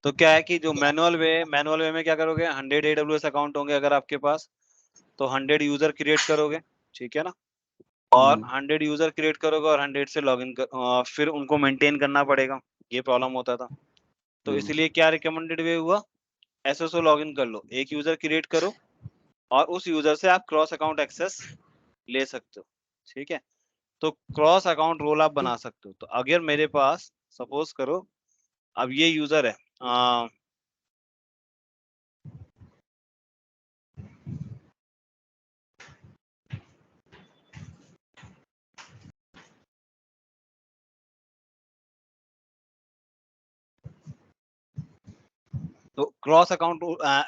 तो क्या है कि जो मैनुअल वे में क्या करोगे, 100 AWS अकाउंट होंगे अगर आपके पास, तो 100 यूजर क्रिएट करोगे, ठीक है ना। और हम्म, 100 यूजर क्रिएट करोगे और 100 से लॉग इन फिर उनको मेंटेन करना पड़ेगा, ये प्रॉब्लम होता था। तो हम्म, इसलिए क्या रिकमेंडेड वे हुआ, एसएसओ लॉग इन कर लो, एक यूजर क्रिएट करो और उस यूजर से आप क्रॉस अकाउंट एक्सेस ले सकते हो, ठीक है। तो क्रॉस अकाउंट रोल आप बना सकते हो। तो अगर मेरे पास सपोज करो अब ये यूजर है, तो क्रॉस अकाउंट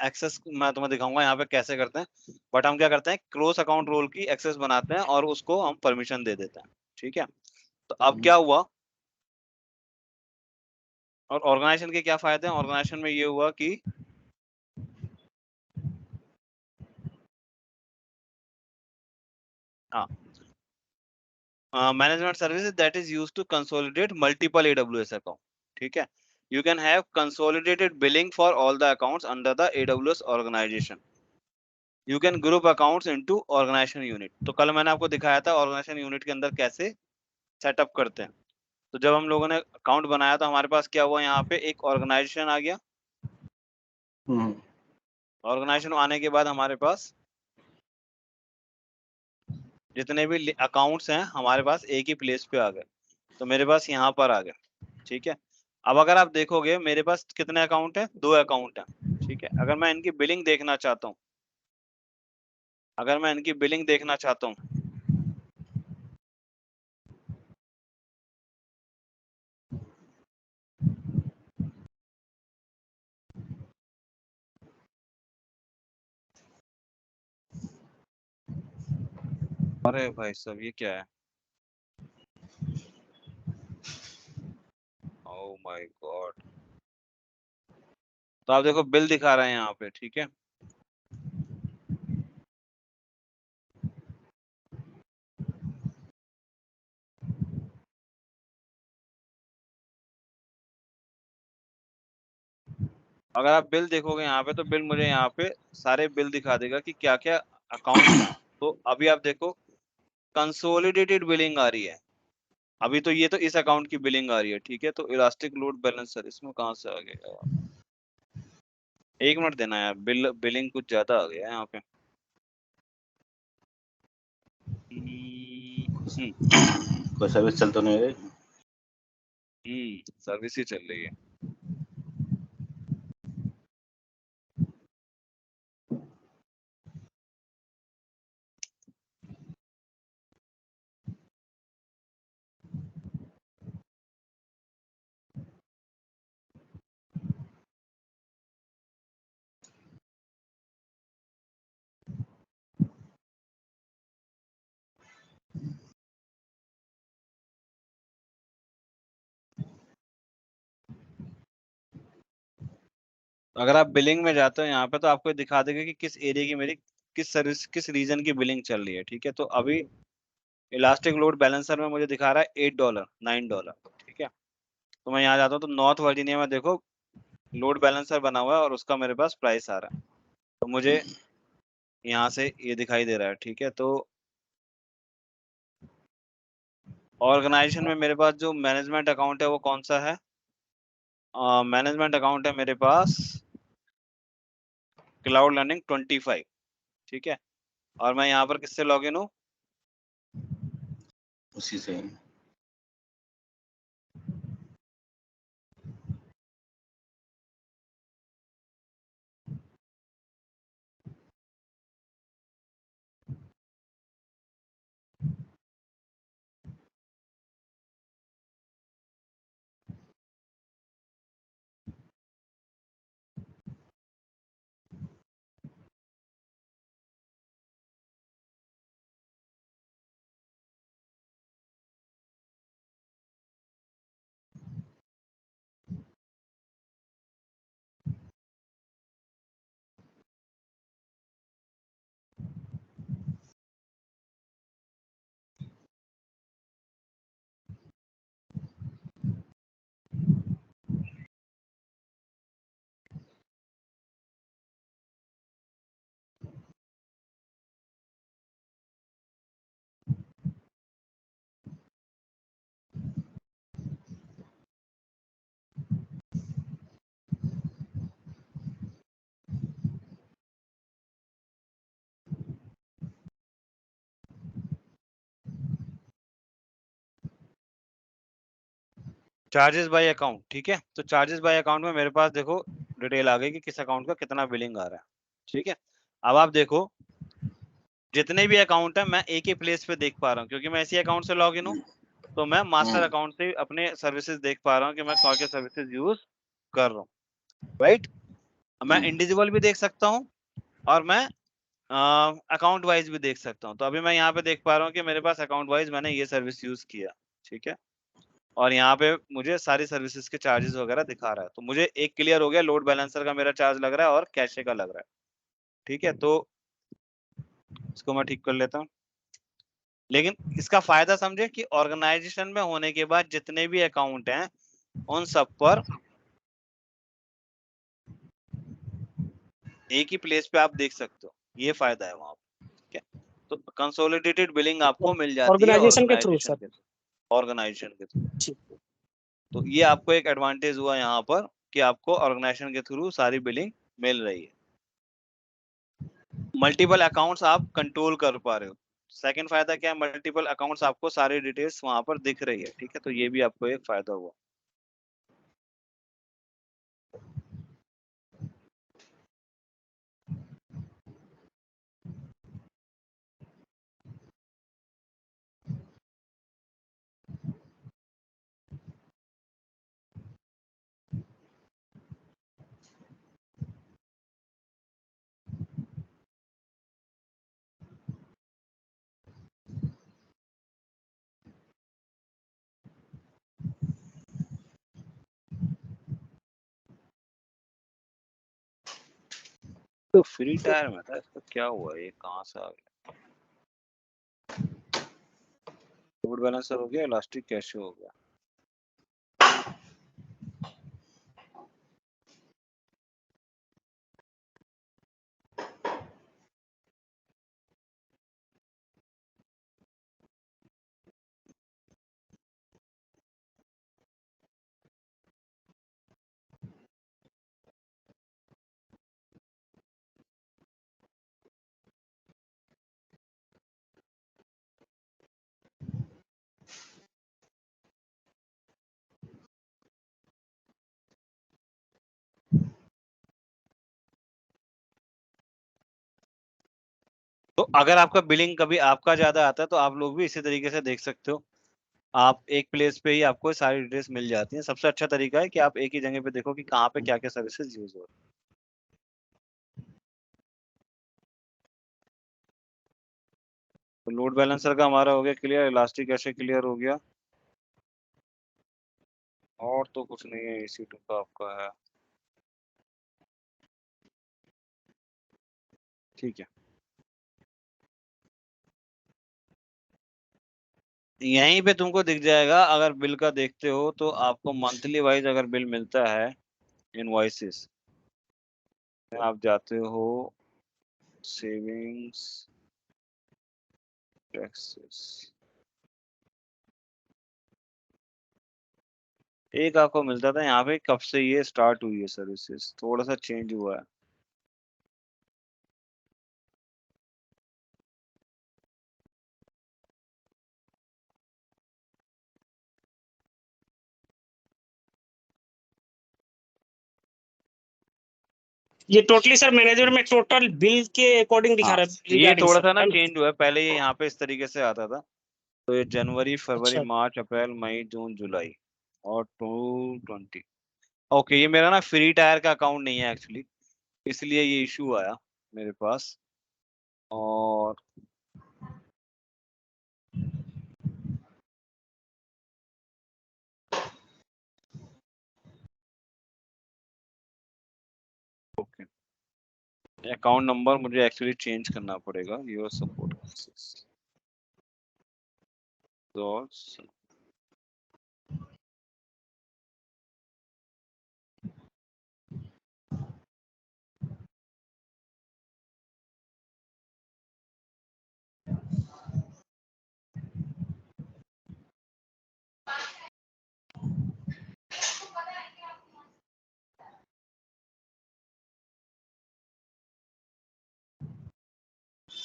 एक्सेस मैं तुम्हें दिखाऊंगा यहाँ पे कैसे करते हैं। बट हम क्या करते हैं, क्रॉस अकाउंट रोल की एक्सेस बनाते हैं और उसको हम परमिशन दे देते हैं, ठीक है। तो अब हम्म, क्या हुआ, और ऑर्गेनाइजेशन के क्या फायदे हैं, ऑर्गेनाइजेशन में ये हुआ कि हाँ, management services that is used to consolidate multiple AWS account, ठीक है। You can have consolidated billing for all the accounts under the AWS organisation. You can group accounts into organisation unit. तो कल मैंने आपको दिखाया था ऑर्गेनाइजेशन यूनिट के अंदर कैसे सेटअप करते हैं। तो जब हम लोगों ने अकाउंट बनाया तो हमारे पास क्या हुआ, यहाँ पे एक ऑर्गेनाइजेशन आ गया। हम्म, ऑर्गेनाइजेशन आने के बाद हमारे पास जितने भी अकाउंट्स हैं हमारे पास एक ही प्लेस पे आ गए। तो मेरे पास यहाँ पर आ गए, ठीक है। अब अगर आप देखोगे मेरे पास कितने अकाउंट हैं, दो अकाउंट हैं, ठीक है। अगर मैं इनकी बिलिंग देखना चाहता हूँ, अगर मैं इनकी बिलिंग देखना चाहता हूँ, अरे भाई साहब ये क्या है, ओह माय गॉड। तो आप देखो बिल दिखा रहे हैं यहाँ पे, ठीक है। अगर आप बिल देखोगे यहाँ पे तो बिल मुझे यहाँ पे सारे बिल दिखा देगा कि क्या क्या अकाउंट्स हैं। तो अभी आप देखो कंसोलिडेटेड बिलिंग आ रही है। अभी तो ये तो इस अकाउंट की बिलिंग आ रही है, ठीक है। तो इलास्टिक लोड बैलेंसर इसमें कहाँ से आ गया, एक मिनट देना यार, बिलिंग कुछ ज्यादा आ गया है यहाँ पे। हम्म कोई सर्विस चल तो नहीं रही। सर्विस ही चल रही है। अगर आप बिलिंग में जाते हो यहाँ पे तो आपको दिखा देगा कि किस एरिया की मेरी, किस सर्विस, किस रीजन की बिलिंग चल रही है, ठीक है। तो अभी इलास्टिक लोड बैलेंसर में मुझे दिखा रहा है $8, $9, ठीक है। तो मैं यहाँ जाता हूँ तो नॉर्थ वर्जीनिया में देखो लोड बैलेंसर बना हुआ है और उसका मेरे पास प्राइस आ रहा है। तो मुझे यहाँ से ये दिखाई दे रहा है, ठीक है। तो ऑर्गेनाइजेशन में मेरे पास जो मैनेजमेंट अकाउंट है वो कौन सा है, मैनेजमेंट अकाउंट है मेरे पास क्लाउड लर्निंग 25, ठीक है। और मैं यहाँ पर किससे लॉग इन हूँ, उसी से। चार्जेस बाय अकाउंट, ठीक है। तो चार्जेस बाय अकाउंट में मेरे पास देखो डिटेल आ गई कि किस अकाउंट का कितना बिलिंग आ रहा है, ठीक है। अब आप देखो जितने भी अकाउंट है मैं एक ही प्लेस पे देख पा रहा हूँ, क्योंकि मैं इसी अकाउंट से लॉग इन हूँ। तो मैं मास्टर अकाउंट से अपने सर्विसेज देख पा रहा हूँ कि मैं कौन के सर्विसेज यूज कर रहा हूँ, राइट। मैं इंडिविजुअल भी देख सकता हूँ और मैं अकाउंट वाइज भी देख सकता हूँ। तो अभी मैं यहाँ पे देख पा रहा हूँ कि मेरे पास अकाउंट वाइज मैंने ये सर्विस यूज किया, ठीक है। और यहाँ पे मुझे सारी सर्विसेज के चार्जेस वगैरह दिखा रहा है। तो मुझे एक क्लियर हो गया, लोड बैलेंसर का मेरा चार्ज लग रहा है और कैशे का लग रहा है, ठीक है। तो इसको मैं ठीक कर लेता हूँ। लेकिन इसका फायदा समझे कि ऑर्गेनाइजेशन में होने के बाद जितने भी अकाउंट हैं उन सब पर एक ही प्लेस पे आप देख सकते हो, ये फायदा है वहां पर, ठीक है। तो कंसोलिडेटेड बिलिंग आपको मिल जाती है ऑर्गेनाइजेशन के थ्रू ऑर्गेनाइजेशन सर। के थ्रू, ऑर्गेनाइजेशन के थ्रू। ठीक। तो ये आपको एक एडवांटेज हुआ यहाँ पर कि आपको ऑर्गेनाइजेशन के थ्रू सारी बिलिंग मिल रही है। मल्टीपल अकाउंट्स आप कंट्रोल कर पा रहे हो। सेकंड फायदा क्या है, मल्टीपल अकाउंट्स आपको सारी डिटेल्स वहां पर दिख रही है, ठीक है। तो ये भी आपको एक फायदा हुआ। तो फ्री टायर में था, इसका क्या हुआ, ये कहाँ से आ गया। लोड बैलेंसर हो गया, इलास्टिक कैशे हो गया। तो अगर आपका बिलिंग कभी आपका ज्यादा आता है तो आप लोग भी इसी तरीके से देख सकते हो। आप एक प्लेस पे ही आपको सारी डिटेल्स मिल जाती हैं। सबसे अच्छा तरीका है कि आप एक ही जगह पे देखो कि कहाँ पे क्या क्या सर्विसेज यूज हो रही हैं। तो लोड बैलेंसर का हमारा हो गया क्लियर, इलास्टिक कैशे क्लियर हो गया, और तो कुछ नहीं है, EC2 का आपका है, ठीक है। यहीं पे तुमको दिख जाएगा, अगर बिल का देखते हो तो आपको मंथली वाइज अगर बिल मिलता है, इनवॉइसेस आप जाते हो, सेविंग्स, टैक्सेस, एक आपको मिलता था यहाँ पे, कब से ये स्टार्ट हुई है सर्विसेज, थोड़ा सा चेंज हुआ है। ये टोटली सर मैनेजर में टोटल बिल के अकॉर्डिंग दिखा हाँ, रहा है ये रिगार्डिंग थोड़ा सर, सा ना है ना? चेंज हुआ है, पहले ये यहाँ पे इस तरीके से आता था। तो ये जनवरी, फरवरी, अच्छा। मार्च, अप्रैल, मई, जून, जुलाई और 220। ओके, ये मेरा ना फ्री टायर का अकाउंट नहीं है एक्चुअली, इसलिए ये इशू आया मेरे पास। और ओके, अकाउंट नंबर मुझे एक्चुअली चेंज करना पड़ेगा, योर सपोर्ट एक्सेस।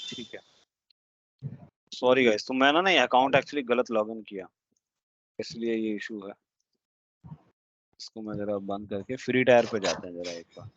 ठीक है, सॉरी गाइस, तो मैं ना ये अकाउंट एक्चुअली गलत लॉगिन किया, इसलिए ये इशू है। इसको मैं जरा बंद करके फ्री टायर पे जाते हैं जरा एक बार।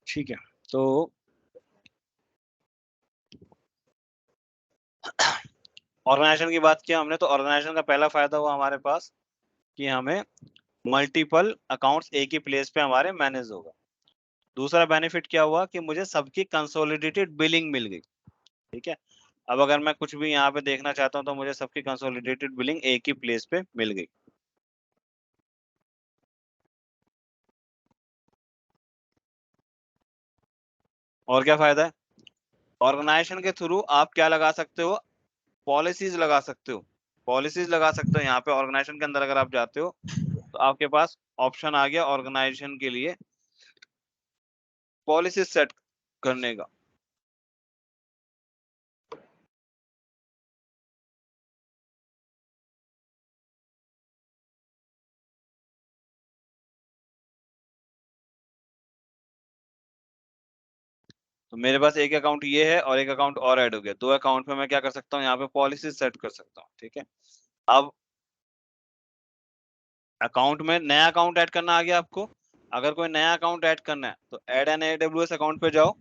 ठीक है, तो ऑर्गेनाइजेशन की बात किया हमने, तो ऑर्गेनाइजेशन का पहला फायदा हुआ हमारे पास कि हमें मल्टीपल अकाउंट्स एक ही प्लेस पे हमारे मैनेज होगा। दूसरा बेनिफिट क्या हुआ कि मुझे सबकी कंसोलिडेटेड बिलिंग मिल गई। ठीक है, अब अगर मैं कुछ भी यहाँ पे देखना चाहता हूँ तो मुझे सबकी कंसोलिडेटेड बिलिंग एक ही प्लेस पे मिल गई। और क्या फायदा है, ऑर्गेनाइजेशन के थ्रू आप क्या लगा सकते हो, पॉलिसीज लगा सकते हो। पॉलिसीज लगा सकते हो यहाँ पे ऑर्गेनाइजेशन के अंदर अगर आप जाते हो तो आपके पास ऑप्शन आ गया ऑर्गेनाइजेशन के लिए पॉलिसी सेट करने का। तो मेरे पास एक अकाउंट ये है और एक अकाउंट और ऐड हो गया, दो अकाउंट में मैं क्या कर सकता हूँ, यहाँ पे पॉलिसी सेट कर सकता हूँ। ठीक है, अब अकाउंट में नया अकाउंट ऐड करना आ गया आपको। अगर कोई नया अकाउंट ऐड करना है तो ऐड एन AWS अकाउंट पे जाओ,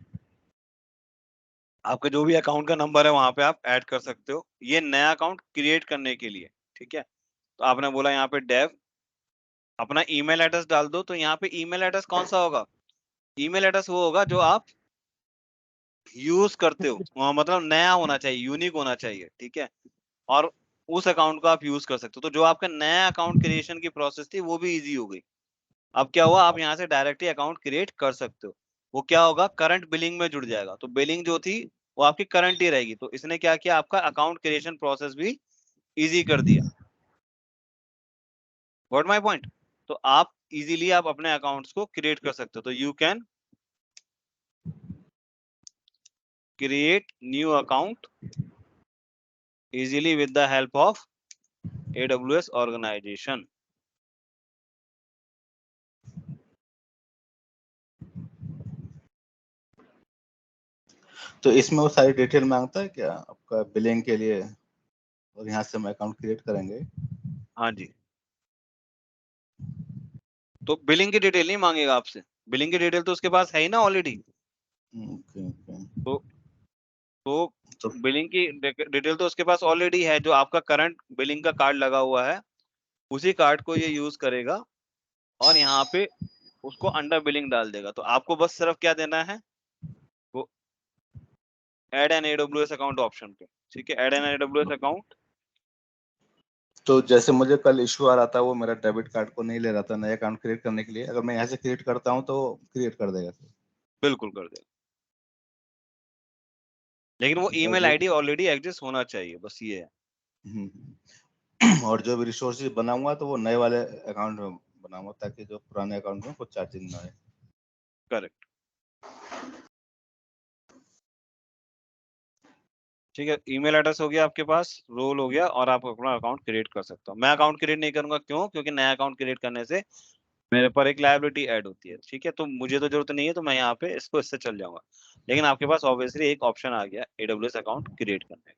आपका जो भी अकाउंट का नंबर है वहां पे आप ऐड कर सकते हो ये नया अकाउंट क्रिएट करने के लिए। ठीक है, तो आपने बोला यहाँ पे डेव अपना ईमेल एड्रेस डाल दो, तो यहाँ पे ईमेल एड्रेस कौन सा होगा, ईमेल एड्रेस वो होगा जो आप यूज करते हो, मतलब नया होना चाहिए, यूनिक होना चाहिए। ठीक है, और उस अकाउंट को आप यूज कर सकते हो। तो जो आपका नया अकाउंट क्रिएशन की प्रोसेस थी वो भी इजी हो गई। अब क्या हुआ, आप यहाँ से डायरेक्टली अकाउंट क्रिएट कर सकते हो। वो क्या होगा, करंट बिलिंग में जुड़ जाएगा, तो बिलिंग जो थी वो आपकी करंट ही रहेगी। तो इसने क्या किया, आपका अकाउंट क्रिएशन प्रोसेस भी इजी कर दिया। व्हाट माय पॉइंट, तो आप इजीली आप अपने अकाउंट्स को क्रिएट कर सकते हो। तो you can create new account easily with the help of AWS organisation. तो इसमें वो सारी डिटेल मांगता है क्या आपका बिलिंग के लिए, और यहाँ से हम अकाउंट क्रिएट करेंगे? हाँ जी, तो बिलिंग की डिटेल नहीं मांगेगा आपसे, बिलिंग की डिटेल तो उसके पास है ही ना ऑलरेडी। Okay okay. तो तो तो बिलिंग की डिटेल तो उसके पास ऑलरेडी है, जो आपका करंट बिलिंग का कार्ड लगा हुआ है उसी कार्ड को ये यूज करेगा और यहाँ पे उसको अंडर बिलिंग डाल देगा। तो आपको बस सिर्फ क्या देना है, वो add N AWS account option पे। ठीक है, ऐड एन AWS अकाउंट। तो जैसे मुझे कल इशू आ रहा था, वो मेरा डेबिट कार्ड को नहीं ले रहा था नया अकाउंट क्रिएट करने के लिए, अगर मैं यहाँ से क्रिएट करता हूँ तो क्रिएट कर देगा सर? बिल्कुल कर देगा, लेकिन वो और ईमेल जो आईडी ऑलरेडी एग्जिस्ट होना चाहिए, बस ये है। और जो भी रिसोर्सेज बनाऊंगा तो वो नए वाले अकाउंट में बनाऊंगा, ताकि जो पुराने अकाउंट में कुछ चार्जिंग ना आए। करेक्ट। ठीक है, ईमेल एड्रेस हो गया आपके पास, रोल हो गया, और आप अपना अकाउंट क्रिएट कर सकते हो। मैं अकाउंट क्रिएट नहीं करूंगा, क्यों, क्योंकि नया अकाउंट क्रिएट करने से मेरे पर एक लायबिलिटी ऐड होती है। ठीक है, तो मुझे तो जरूरत नहीं है, तो मैं यहाँ पे इससे चल जाऊंगा। लेकिन आपके पास ऑब्वियसली एक ऑप्शन आ गया AWS अकाउंट क्रिएट करने का।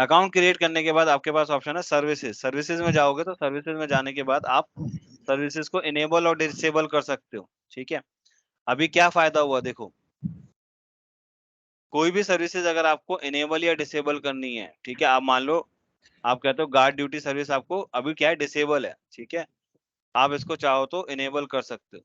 अकाउंट क्रिएट करने के बाद आपके पास ऑप्शन है सर्विसेज। सर्विसेज में जाओगे तो सर्विसेज में जाने के बाद आप सर्विसेज को इनेबल और डिसेबल कर सकते हो। ठीक है, अभी क्या फायदा हुआ देखो, कोई भी सर्विसेज अगर आपको इनेबल या डिसेबल करनी है, ठीक है, आप मान लो आप कहते हो गार्ड ड्यूटी सर्विस आपको अभी क्या है, डिसेबल है, ठीक है, आप इसको चाहो तो इनेबल कर सकते हो।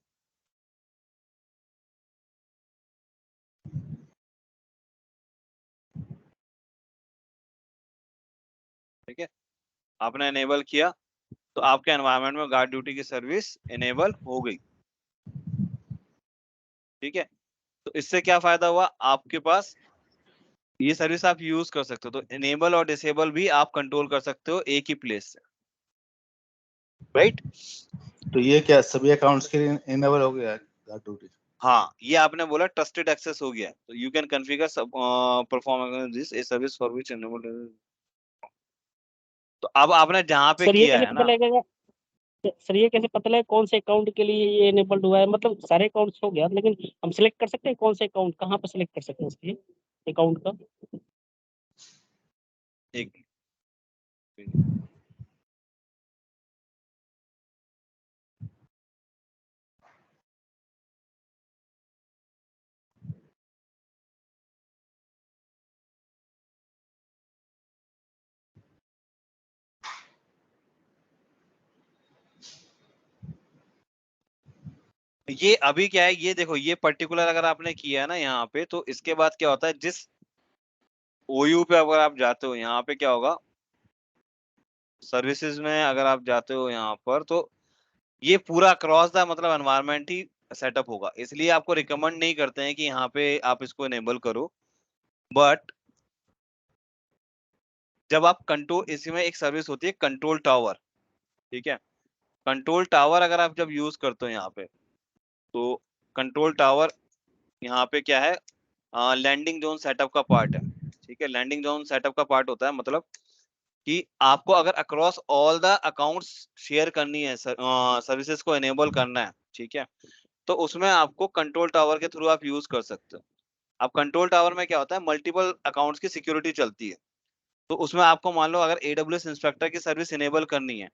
ठीक है, आपने इनेबल किया तो आपके एनवायरनमेंट में गार्ड ड्यूटी की सर्विस इनेबल हो गई। ठीक है, तो इससे क्या फायदा हुआ, आपके पास ये सर्विस आप यूज कर सकते हो। तो इनेबल और डिसेबल भी आप कंट्रोल कर सकते हो एक ही प्लेस से, राइट। तो ये क्या सभी अकाउंट्स के लिए इनेबल हो गया गार्ड ड्यूटी? हाँ, ये आपने बोला ट्रस्टेड एक्सेस हो गया, तो you can configure perform this A service for which enable. तो अब आपने जहाँ पे सर ये किया कैसे है पता ना, लगेगा, सर ये कैसे पता लगेगा कौन से अकाउंट के लिए ये इनेबल्ड हुआ है? मतलब सारे अकाउंट्स हो गया, लेकिन हम सिलेक्ट कर सकते हैं कौन से अकाउंट, कहाँ पे सिलेक्ट कर सकते हैं उसके अकाउंट का? एक ये अभी क्या है, ये देखो, ये पर्टिकुलर अगर आपने किया है ना यहाँ पे, तो इसके बाद क्या होता है, जिस ओयू पे अगर आप जाते हो यहाँ पे क्या होगा, सर्विसेज में अगर आप जाते हो यहाँ पर, तो ये पूरा क्रॉस द मतलब एनवायरनमेंट ही सेटअप होगा, इसलिए आपको रिकमेंड नहीं करते हैं कि यहाँ पे आप इसको इनेबल करो। बट जब आप कंट्रोल, इसमें एक सर्विस होती है कंट्रोल टावर, ठीक है, कंट्रोल टावर अगर आप जब यूज करते हो यहाँ पे, तो कंट्रोल टावर यहाँ पे क्या है, लैंडिंग जोन सेटअप का पार्ट है। ठीक है, लैंडिंग जोन सेटअप का पार्ट होता है, मतलब कि आपको अगर across all the accounts share करनी है, सर्विसेज को एनेबल करना है, ठीक है, तो उसमें आपको कंट्रोल टावर के थ्रू आप यूज कर सकते हो। अब कंट्रोल टावर में क्या होता है, मल्टीपल अकाउंट्स की सिक्योरिटी चलती है, तो उसमें आपको मान लो अगर AWS इंस्पेक्टर की सर्विस इनेबल करनी है,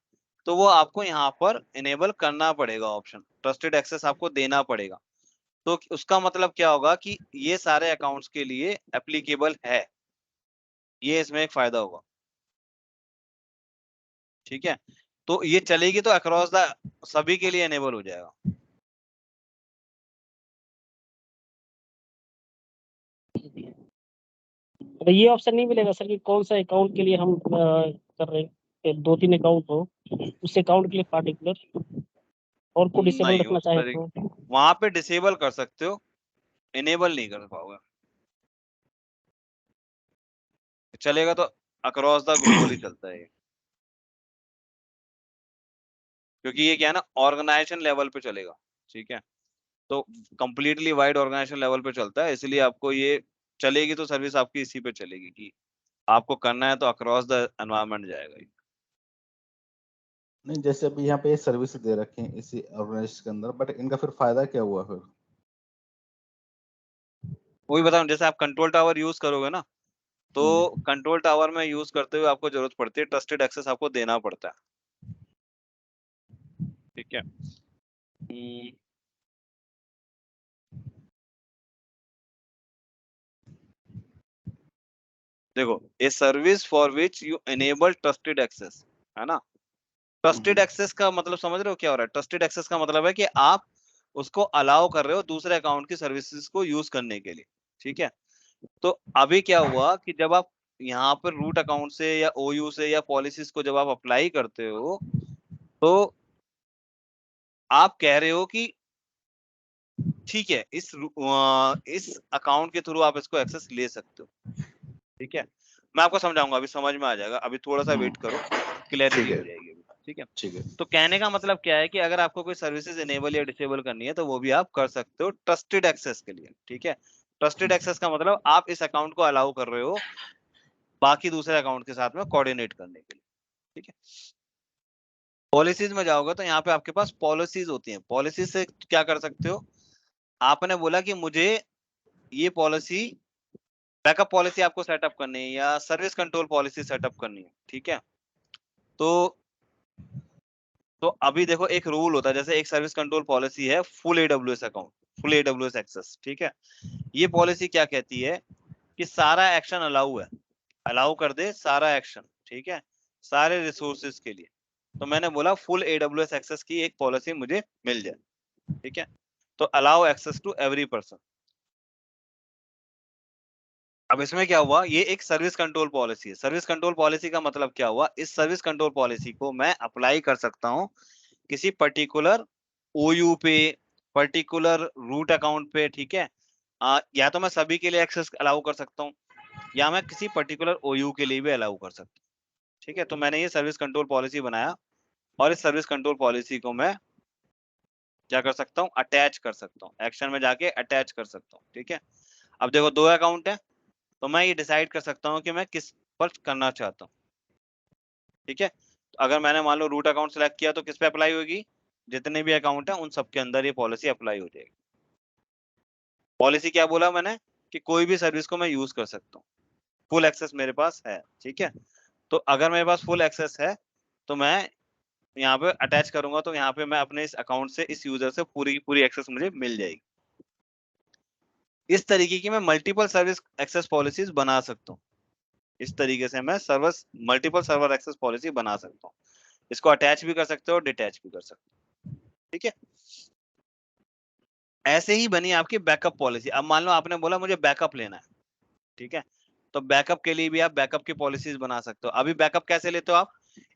तो वो आपको यहाँ पर इनेबल करना पड़ेगा, ऑप्शन ट्रस्टेड एक्सेस आपको देना पड़ेगा। तो उसका मतलब क्या होगा कि ये सारे अकाउंट्स के लिए एप्लीकेबल है, ये इसमें एक फायदा होगा। ठीक है, तो ये चलेगी तो अक्रॉस द सभी के लिए इनेबल हो जाएगा। तो ये ऑप्शन नहीं मिलेगा सर कि कौन सा अकाउंट के लिए हम कर रहे हैं, 2-3 अकाउंट हो, उस अकाउंट के लिए पार्टिकुलर और को डिसेबल नहीं, रखना उस चाहे तरीके तो? वहां पे डिसेबल कर सकते हो, इनेबल नहीं कर पाओगे। चलेगा तो अक्रॉस द ग्लोबल ही चलता है ये, क्योंकि ये क्या है ना, ऑर्गेनाइजेशन लेवल पे चलेगा। ठीक है, तो कंप्लीटली वाइड ऑर्गेनाइजेशन लेवल पे चलता है, इसलिए आपको ये चलेगी तो सर्विस आपकी इसी पे चलेगी कि आपको करना है तो अक्रॉस द एनवायरनमेंट जाएगा ये। नहीं, जैसे अभी यहाँ पे सर्विस दे रखे हैं इसी ऑर्गेनाइजेशन के अंदर, बट इनका फिर फायदा क्या हुआ फिर? वही बताऊं, जैसे आप कंट्रोल टावर यूज करोगे ना, तो कंट्रोल टावर में यूज करते हुए आपको जरूरत पड़ती है ट्रस्टेड एक्सेस आपको देना पड़ता है। ठीक है, देखो, a service for which you enable trusted access, है ना। ट्रस्टेड एक्सेस का मतलब समझ रहे हो क्या हो रहा है, ट्रस्टेड एक्सेस का मतलब है कि आप उसको अलाउ कर रहे हो दूसरे अकाउंट की सर्विसेज को यूज करने के लिए। ठीक है, तो अभी क्या हुआ कि जब आप यहाँ पर रूट अकाउंट से या ओयू से या पॉलिसीज को जब आप अप्लाई करते हो, तो आप कह रहे हो कि ठीक है, इस अकाउंट के थ्रू आप इसको एक्सेस ले सकते हो। ठीक है, मैं आपको समझाऊंगा, अभी समझ में आ जाएगा, अभी थोड़ा सा वेट करो, क्लैरिटी ठीक हो है, जाएगी अभी। ठीक है, ठीक है। तो कहने का मतलब क्या है कि अगर आपको कोई सर्विसेज इनेबल या डिसेबल करनी है तो वो भी आप कर सकते हो ट्रस्टेड एक्सेस के लिए। ठीक है, ट्रस्टेड एक्सेस का मतलब आप इस अकाउंट को अलाउ कर रहे हो बाकी दूसरे अकाउंट के साथ में कोऑर्डिनेट करने के लिए। ठीक है, पॉलिसीज में जाओगे तो यहाँ पे आपके पास पॉलिसीज होती हैं, पॉलिसीज से क्या कर सकते हो, आपने बोला कि मुझे ये पॉलिसी बैकअप पॉलिसी आपको सेटअप करनी है या सर्विस कंट्रोल पॉलिसी सेटअप करनी है, ठीक है। तो अभी देखो एक रूल होता है, जैसे एक सर्विस कंट्रोल पॉलिसी है full AWS account, full AWS access, ठीक है। ये पॉलिसी क्या कहती है कि सारा एक्शन अलाउ है, अलाउ कर दे सारा एक्शन, ठीक है, सारे रिसोर्सेज के लिए। तो मैंने बोला फुल AWS एक्सेस की एक पॉलिसी मुझे मिल जाए, ठीक है। तो allow access to every person. अब इसमें क्या हुआ, ये एक सर्विस कंट्रोल पॉलिसी है। सर्विस कंट्रोल पॉलिसी का मतलब क्या हुआ, इस सर्विस कंट्रोल पॉलिसी को मैं अप्लाई कर सकता हूं किसी पर्टिकुलर OU पे, पर्टिकुलर रूट अकाउंट पे, ठीक है। या तो मैं सभी के लिए एक्सेस अलाउ कर सकता हूँ, या मैं किसी पर्टिकुलर OU के लिए भी अलाउ कर सकता हूँ, ठीक है। तो मैंने ये सर्विस कंट्रोल पॉलिसी बनाया, और इस सर्विस कंट्रोल पॉलिसी को मैं क्या कर सकता हूँ, अटैच कर सकता हूँ, एक्शन में जाके अटैच कर सकता हूँ, ठीक है। अब देखो 2 अकाउंट है, तो मैं ये डिसाइड कर सकता हूँ कि मैं किस पर करना चाहता हूँ, ठीक है। तो अगर मैंने मान लो रूट अकाउंट सेलेक्ट किया तो किस पे अप्लाई होगी, जितने भी अकाउंट है उन सबके अंदर ये पॉलिसी अप्लाई हो जाएगी। पॉलिसी क्या बोला मैंने, कि कोई भी सर्विस को मैं यूज कर सकता हूँ, फुल एक्सेस मेरे पास है, ठीक है। तो अगर मेरे पास फुल एक्सेस है तो मैं यहाँ पे अटैच करूंगा, तो यहाँ पे मैं अपने इस अकाउंट से, इस यूजर से पूरी की पूरी एक्सेस मुझे मिल जाएगी। इस तरीके की मैं मल्टीपल सर्विस एक्सेस पॉलिसीज बना सकता हूँ। इस तरीके से मैं service multiple server access policy बना सकता हूँ। इसको अटैच भी कर सकते हो और डिटैच भी कर सकते हो, ठीक है। ऐसे ही बनी आपकी बैकअप पॉलिसी। अब मान लो आपने बोला मुझे बैकअप लेना है, ठीक है। तो बैकअप के लिए भी आप बैकअप की पॉलिसीज बना सकते हो। अभी बैकअप कैसे लेते हो आप,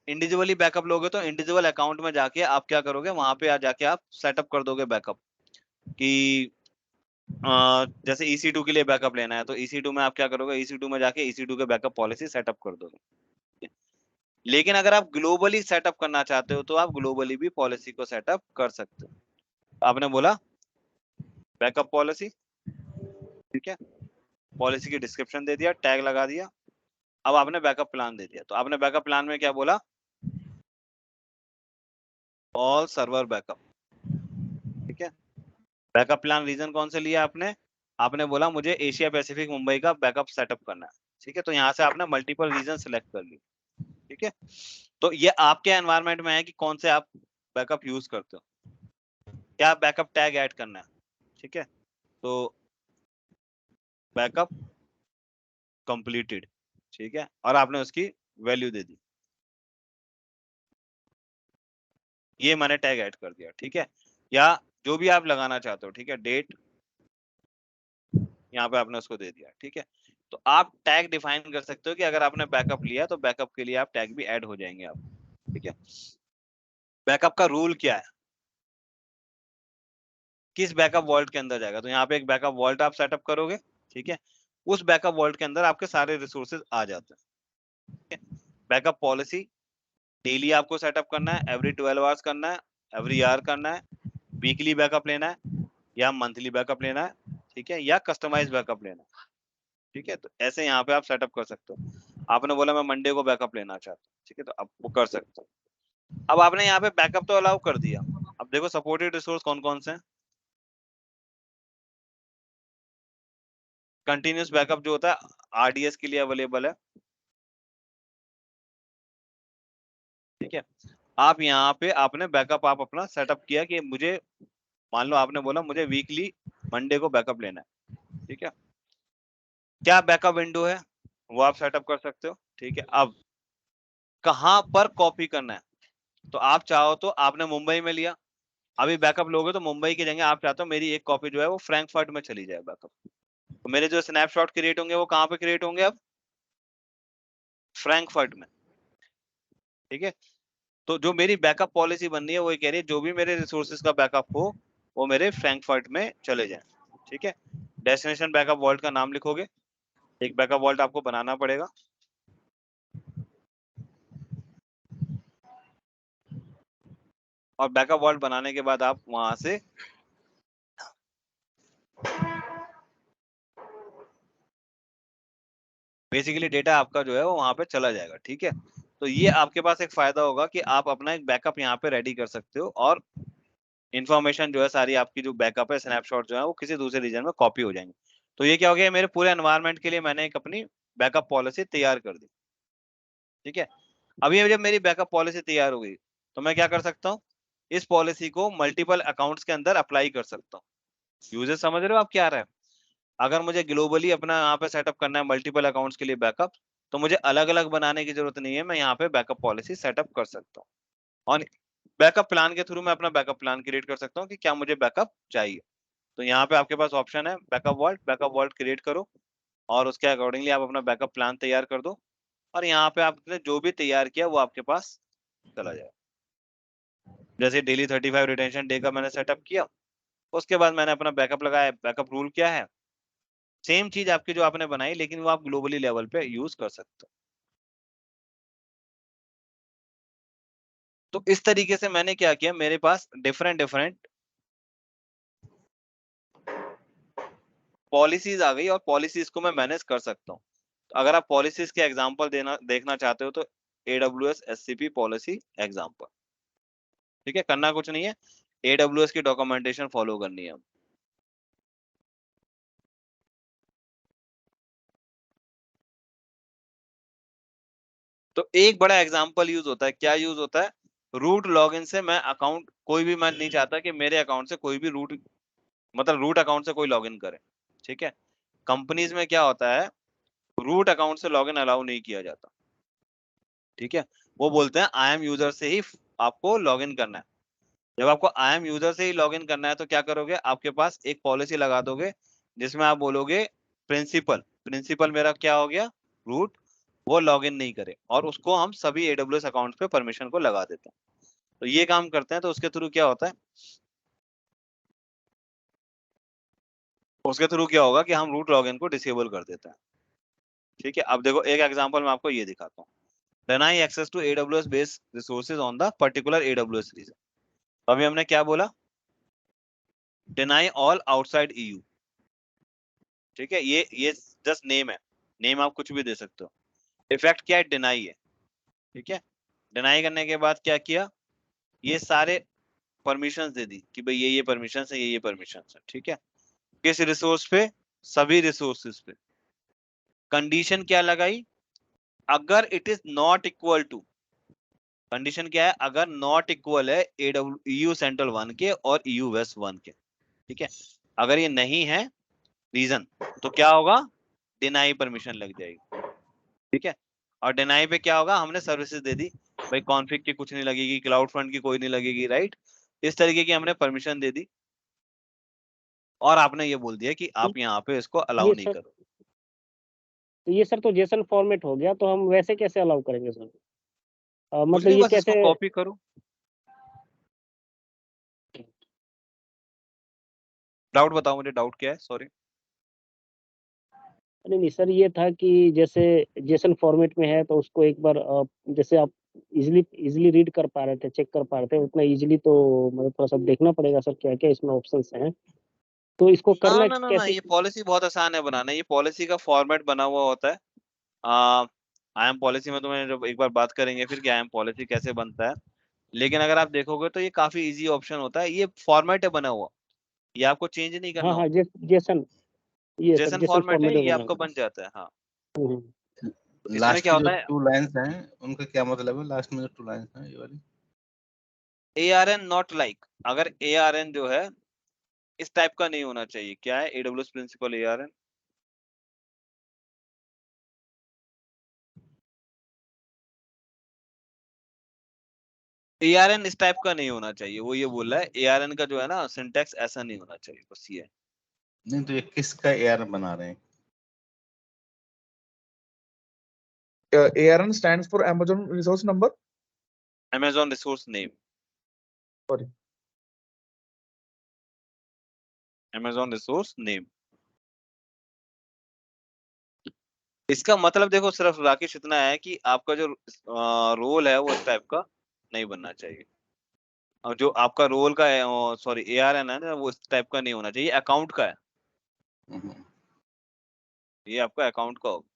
इंडिविजुअली बैकअप लोगे तो इंडिविजुअल अकाउंट में जाके आप क्या करोगे, वहां पे जाके आप सेटअप कर दोगे बैकअप कि जैसे EC2 के लिए बैकअप लेना है, तो EC2 में आप क्या करोगे, EC2 में जाके EC2 के बैकअप पॉलिसी सेटअप कर दोगे। लेकिन अगर आप ग्लोबली सेटअप करना चाहते हो तो आप ग्लोबली भी पॉलिसी को सेटअप कर सकते हो। आपने बोला बैकअप पॉलिसी, ठीक है, पॉलिसी की डिस्क्रिप्शन दे दिया, टैग लगा दिया। अब आपने बैकअप प्लान दे दिया, तो आपने बैकअप प्लान में क्या बोला, ऑल सर्वर बैकअप, ठीक है। बैकअप प्लान रीजन कौन से लिया आपने, आपने बोला मुझे एशिया पैसिफिक मुंबई का बैकअप सेटअप करना है, ठीक है। तो यहाँ से आपने मल्टीपल रीजन सेलेक्ट कर ली, ठीक है। तो ये आपके एनवायरनमेंट में है कि कौन से आप बैकअप यूज करते हो, क्या बैकअप टैग ऐड करना है, ठीक है। तो बैकअप कंप्लीटेड, ठीक है, और आपने उसकी वैल्यू दे दी, ये मैंने टैग ऐड कर दिया, ठीक है। या जो भी आप लगाना चाहते हो, ठीक है, डेट यहाँ पे आपने उसको दे दिया, ठीक है। तो आप टैग डिफाइन कर सकते हो कि अगर आपने बैकअप लिया तो बैकअप के लिए आप टैग भी ऐड हो जाएंगे आप, ठीक है। बैकअप का रूल क्या है, किस बैकअप वॉल्ट के अंदर जाएगा, तो यहाँ पे एक बैकअप वॉल्ट आप सेटअप करोगे, ठीक है। उस बैकअप वॉल्ट के अंदर आपके सारे रिसोर्सेज आ जाते हैं, ठीक है। बैकअप पॉलिसी डेली आपको सेटअप करना है, एवरी 12 आवर्स करना है, एवरी आवर करना है, वीकली बैकअप लेना है या मंथली बैकअप लेना है, ठीक है, या कस्टमाइज बैकअप लेना है, ठीक है। तो ऐसे यहाँ पे आप सेटअप कर सकते हो। आपने बोला मैं मंडे को बैकअप लेना चाहता हूँ, ठीक है, तो आप वो कर सकते हो। अब आपने यहाँ पे बैकअप तो अलाउ कर दिया, अब देखो सपोर्टेड रिसोर्स कौन कौन से हैं। कंटिन्यूस बैकअप जो होता है RDS के लिए अवेलेबल है, ठीक है। आप यहाँ पे आपने बैकअप आप अपना सेटअप किया कि मुझे, मान लो आपने बोला मुझे वीकली मंडे को बैकअप लेना है, ठीक है। क्या बैकअप विंडो है वो आप सेटअप कर सकते हो, ठीक है। अब कहाँ पर कॉपी करना है, तो आप चाहो तो आपने मुंबई में लिया, अभी बैकअप लोगे तो मुंबई की जगह आप चाहते हो मेरी एक कॉपी जो है वो फ्रैंकफर्ट में चली जाए बैकअप, तो मेरे जो स्नैपशॉट क्रिएट होंगे वो कहाँ पे क्रिएट होंगे, अब फ्रैंकफर्ट में, ठीक है। तो जो मेरी बैकअप पॉलिसी बननी है वो ये कह रही है जो भी मेरे रिसोर्सेज का बैकअप हो वो मेरे फ्रैंकफर्ट में चले जाए, ठीक है। डेस्टिनेशन बैकअप वॉल्ट का नाम लिखोगे, एक बैकअप वॉल्ट आपको बनाना पड़ेगा, और बैकअप वॉल्ट बनाने के बाद आप वहां से बेसिकली डेटा आपका जो है वो वहां पे चला जाएगा, ठीक है। तो ये आपके पास एक फायदा होगा कि आप अपना एक बैकअप यहाँ पे रेडी कर सकते हो, और इन्फॉर्मेशन जो है सारी आपकी जो बैकअप है, स्नैपशॉट जो है वो किसी दूसरे रीजन में कॉपी हो जाएंगे। तो ये क्या हो गया, मेरे पूरे एनवायरनमेंट के लिए मैंने एक अपनी बैकअप पॉलिसी तैयार कर दी। ठीक है, अभी जब मेरी बैकअप पॉलिसी तैयार हो गई तो मैं क्या कर सकता हूँ, इस पॉलिसी को मल्टीपल अकाउंट्स के अंदर अप्लाई कर सकता हूँ। यूजर समझ रहे हो आप क्या आ रहा है? अगर मुझे ग्लोबली अपना यहाँ पे सेटअप करना है मल्टीपल अकाउंट्स के लिए बैकअप, तो मुझे अलग अलग बनाने की जरूरत नहीं है, मैं यहाँ पे बैकअप पॉलिसी सेटअप कर सकता हूँ। और बैकअप प्लान के थ्रू मैं अपना बैकअप प्लान क्रिएट कर सकता हूँ कि क्या मुझे बैकअप चाहिए। तो यहाँ पे आपके पास ऑप्शन है बैकअप वॉल्ट क्रिएट करो, और उसके अकॉर्डिंगली आप अपना बैकअप प्लान तैयार कर दो, और यहाँ पे आपने जो भी तैयार किया वो आपके पास चला जाए। जैसे डेली 35 रिटेंशन डे का मैंने सेटअप किया, उसके बाद मैंने अपना बैकअप लगाया। बैकअप रूल क्या है, सेम चीज आपकी जो आपने बनाई, लेकिन वो आप ग्लोबली लेवल पे यूज कर सकते हो। तो इस तरीके से मैंने क्या किया, मेरे पास डिफरेंट डिफरेंट पॉलिसीज आ गई, और पॉलिसीज को मैं मैनेज कर सकता हूँ। तो अगर आप पॉलिसीज के एग्जांपल देखना चाहते हो तो AWS SCP पॉलिसी एग्जांपल। ठीक है, करना कुछ नहीं है, AWS की डॉक्यूमेंटेशन फॉलो करनी है। तो एक बड़ा एग्जांपल यूज होता है, क्या यूज होता है, रूट लॉगिन से मैं अकाउंट कोई भी, मैं नहीं चाहता कि मेरे अकाउंट से कोई भी रूट अकाउंट से कोई लॉगिन करे। ठीक है, कंपनीज में क्या होता है, रूट अकाउंट से लॉगिन अलाउ नहीं किया जाता। ठीक है, वो बोलते हैं आई एम यूजर से ही आपको लॉगिन करना है। जब आपको आई एम यूजर से ही लॉगिन करना है तो क्या करोगे, आपके पास एक पॉलिसी लगा दोगे जिसमें आप बोलोगे प्रिंसिपल प्रिंसिपल मेरा क्या हो गया, रूट, वो लॉगिन नहीं करे, और उसको हम सभी AWS अकाउंट पे परमिशन को लगा देते हैं। तो ये काम करते हैं, तो उसके थ्रू क्या होता है, उसके थ्रू क्या होगा कि हम रूट लॉगिन को डिसेबल कर देते हैं। ठीक है, अब देखो एक एग्जांपल मैं आपको ये दिखाता हूँ, deny access to AWS based resources on the particular AWS region। तो अभी हमने क्या बोला, deny all outside EU। ठीक है, ये जस्ट नेम है, नेम आप कुछ भी दे सकते हो। इफेक्ट क्या है, डिनाई है। ठीक है, डिनाई करने के बाद क्या किया, ये सारे परमिशंस दे दी कि भाई ये परमिशंस है, ये परमिशंस है। ठीक है, किस रिसोर्स पे, सभी रिसोर्सेज पे। कंडीशन क्या लगाई, अगर it is not equal to, condition क्या है, अगर नॉट इक्वल है EU सेंट्रल 1 के और EU वेस्ट 1 के। ठीक है, अगर ये नहीं है रीजन, तो क्या होगा, डिनाई परमिशन लग जाएगी। ठीक है, और डिनाई पे क्या होगा, हमने सर्विसेज दे दी, भाई कॉन्फ़िग की कुछ नहीं लगेगी, क्लाउड फ्रंट की कोई नहीं लगेगी, राइट। इस तरीके की हमने परमिशन दे दी, और आपने ये बोल दिया कि आप यहाँ पे इसको अलाउ ये नहीं सर करो। ये सर तो जेसन फॉर्मेट हो गया, तो हम वैसे कैसे अलाउ करेंगे सर? कुछ मतलब नहीं, ये बस इसको कैसे? कॉपी करो। डाउट बताओ मुझे, डाउट क्या है, सॉरी। नहीं नहीं सर, ये था कि जैसे जेसन फॉर्मेट में है तो उसको एक बार जैसे आप इजीली रीड कर पा रहे थे, चेक कर पा रहे थे, उतना इजीली तो मतलब थोड़ा सा देखना पड़ेगा सर क्या क्या इसमें ऑप्शंस हैं, तो इसको ना करना ना ना ना, कैसे? ये पॉलिसी बहुत आसान है बनाना, ये पॉलिसी का फॉर्मेट बना हुआ होता है। आई एम पॉलिसी में तुम्हें जब एक बार बात करेंगे फिर कि आई एम पॉलिसी कैसे बनता है, लेकिन अगर आप देखोगे तो ये काफी इजी ऑप्शन होता है, ये फॉर्मेट है बना हुआ, ये आपको चेंज नहीं हाँ करना हाँ, होता। जेसन, ये सर जेसन जेसन फॉर्मेट है, फॉर्मेट में ये बना आपका हुआ बन जाता है, हाँ। है। हम्म। तो इसमें लास्ट क्या की जो होता है, 2 लाइन्स हैं, उनका क्या मतलब है? लास्ट में जो 2 लाइन्स हैं, ये वाली? ARN नॉट लाइक, अगर ARN जो है इस टाइप का नहीं होना चाहिए, क्या है AWS प्रिंसिपल ARN, ARN इस टाइप का नहीं होना चाहिए, वो ये बोल रहा है ARN का जो है ना सिंटैक्स ऐसा नहीं होना चाहिए, बस ये। नहीं तो ये किसका ARN बना रहे हैं? ARN stands for Amazon Resource Number. Amazon resource name, Sorry. Amazon resource name. इसका मतलब देखो सिर्फ राकेश इतना है कि आपका जो रोल है वो इस टाइप का नहीं बनना चाहिए, और जो आपका रोल का है, सॉरी ARN है ना, वो इस टाइप का नहीं होना चाहिए, अकाउंट का है, हम्म, ये आपका अकाउंट का होगा।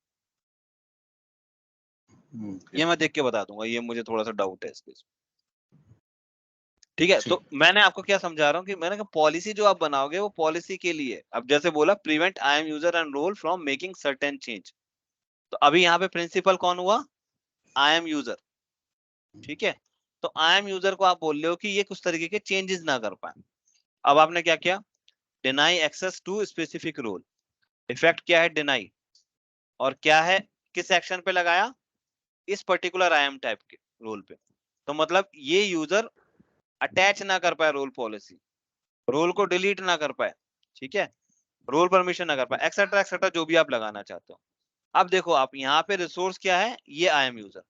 हम्म, ये मैं देख के बता दूंगा, ये मुझे थोड़ा सा डाउट है इसके। ठीक है। ठीक। तो मैंने आपको क्या समझा रहा हूँ कि मैंने कहा पॉलिसी जो आप बनाओगे वो पॉलिसी के लिए, अब जैसे बोला prevent IAM user and role from making certain change, तो अभी यहाँ पे प्रिंसिपल कौन हुआ, आई एम यूजर, ठीक है। तो आई एम यूजर को आप बोल रहे हो कि ये कुछ तरीके के चेंजेस ना कर पाए। अब आपने क्या किया, deny access to specific role, effect क्या है डिनाई, और क्या है किस एक्शन पे लगाया, इस पर्टिकुलर आई एम टाइप के रोल पे। तो मतलब ये यूजर अटैच ना कर पाए रोल पॉलिसी, रोल को डिलीट ना कर पाए, ठीक है, रोल परमिशन ना कर पाए, एक्सेट्रा एक्सेट्रा जो भी आप लगाना चाहते हो। अब देखो आप यहाँ पे रिसोर्स क्या है, ये आई एम यूजर,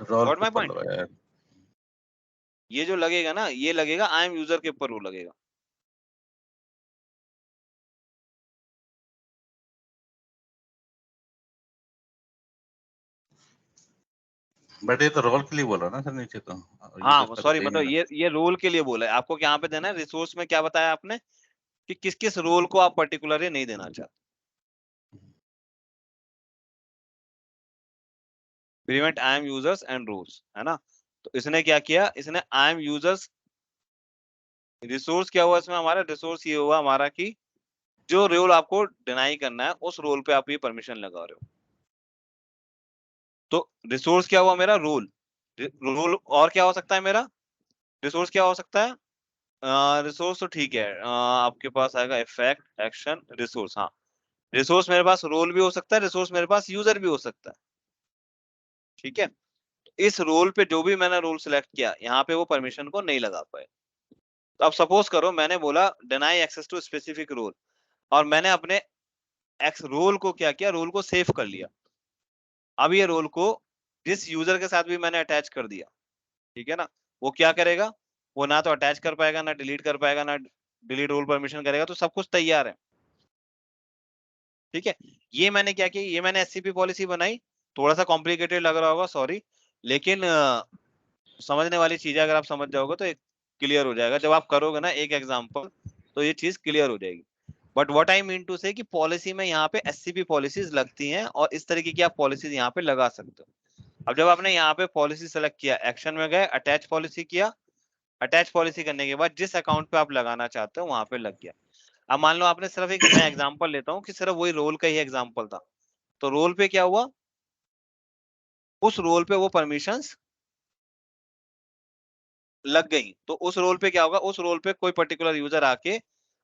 रोल गॉट के माय ऊपर पॉइंट। लगाया है। ये जो लगेगा ना, ये लगेगा आई एम यूजर के ऊपर, वो लगेगा। बट ये तो रोल के लिए बोल रहा ना सर नीचे तो, ये तो हाँ इसका तो सॉरी, सही मतलब नहीं ये रोल के लिए बोला है आपको, यहाँ पे देना है रिसोर्स में क्या बताया आपने कि किस किस रोल को आप पर्टिकुलरली नहीं देना चाहते। Prevent IAM users and roles, है ना। तो इसने क्या किया, इसने आई एम यूजर्स, रिसोर्स क्या हुआ इसमें हमारा, रिसोर्स ये हुआ हमारा कि जो रोल आपको डिनाई करना है उस रोल पे आप ये परमिशन लगा रहे हो। तो रिसोर्स क्या हुआ मेरा, रोल, रोल और क्या हो सकता है मेरा, रिसोर्स क्या हो सकता है, रिसोर्स तो ठीक है, आपके पास आएगा इफेक्ट एक्शन रिसोर्स, हाँ। रिसोर्स मेरे पास रोल भी हो सकता है, रिसोर्स मेरे पास यूजर भी हो सकता है, ठीक है। इस रोल पे जो भी मैंने रोल सिलेक्ट किया, यहाँ पे वो परमिशन को नहीं लगा पाए। तो अब सपोज करो मैंने बोला deny access to specific role, और मैंने अपने एक्स रोल को क्या किया, रोल को सेव कर लिया। अब ये रोल को जिस यूजर के साथ भी मैंने अटैच कर दिया, ठीक है ना, वो क्या करेगा, वो ना तो अटैच कर पाएगा, ना डिलीट कर पाएगा, ना डिलीट रोल परमिशन करेगा, तो सब कुछ तैयार है, ठीक है। ये मैंने क्या किया, ये मैंने एससीपी पॉलिसी बनाई, थोड़ा सा कॉम्प्लिकेटेड लग रहा होगा सॉरी, लेकिन समझने वाली चीजें अगर आप समझ जाओगे तो एक क्लियर हो जाएगा, जब आप करोगे ना एक एग्जांपल तो ये चीज क्लियर हो जाएगी। But what I mean to say कि पॉलिसी में यहाँ पे एससीपी पॉलिसीज लगती हैं, और इस तरीके की आप पॉलिसीज यहाँ पे लगा सकते हो। अब जब आपने यहाँ पे पॉलिसी सेलेक्ट किया, एक्शन में गए, अटैच पॉलिसी किया, अटैच पॉलिसी करने के बाद जिस अकाउंट पे आप लगाना चाहते हो वहां पे लग गया। अब मान लो आपने सिर्फ एक, मैं एग्जांपल लेता हूँ कि सिर्फ वही रोल का ही एग्जांपल था, तो रोल पे क्या हुआ, उस रोल पे वो परमिशंस लग गई, तो उस रोल पे क्या होगा, उस रोल पे कोई पर्टिकुलर यूजर आके,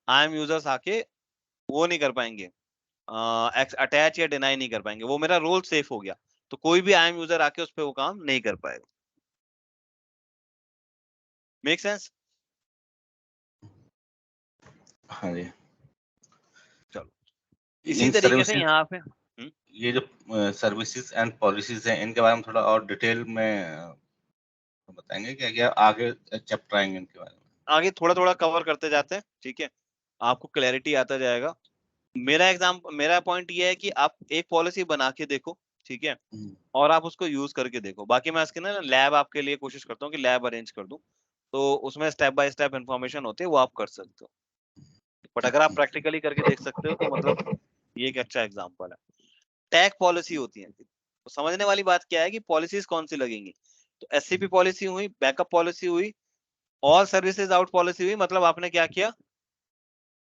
आई एम यूजर्स आके वो नहीं कर पाएंगे, अटैच या डिनाई नहीं कर पाएंगे, वो मेरा रोल सेफ हो गया, तो कोई भी आई एम यूजर आके उस पे वो काम नहीं कर पाएगा। Make sense. हाँ जी। चलो इसी इन तरीके से सर्विसेज, यहाँ पे ये जो सर्विसेज एंड पॉलिसीज हैं, इनके बारे में थोड़ा और डिटेल में बताएंगे क्या, क्या आगे चैप्टर आएंगे इनके बारे में? आगे थोड़ा थोड़ा कवर करते जाते हैं, ठीक है, आपको क्लैरिटी आता जाएगा। मेरा पॉइंट ये है कि आप एक पॉलिसी बना के देखो, ठीक है, और आप उसको यूज करके देखो। बाकी मैं इसके ना लैब आपके लिए कोशिश करता हूँ कि लैब अरेंज कर दूं, तो उसमें स्टेप बाय स्टेप इन्फॉर्मेशन होती है, वो आप कर सकते हो। बट अगर आप प्रैक्टिकली करके देख सकते हो तो मतलब ये एक अच्छा एग्जांपल है। टैग पॉलिसी होती है, तो समझने वाली बात क्या है कि पॉलिसीज कौन सी लगेंगी, तो एससीपी पॉलिसी हुई, बैकअप पॉलिसी हुई, ऑल सर्विसेज आउट पॉलिसी हुई, मतलब आपने क्या किया,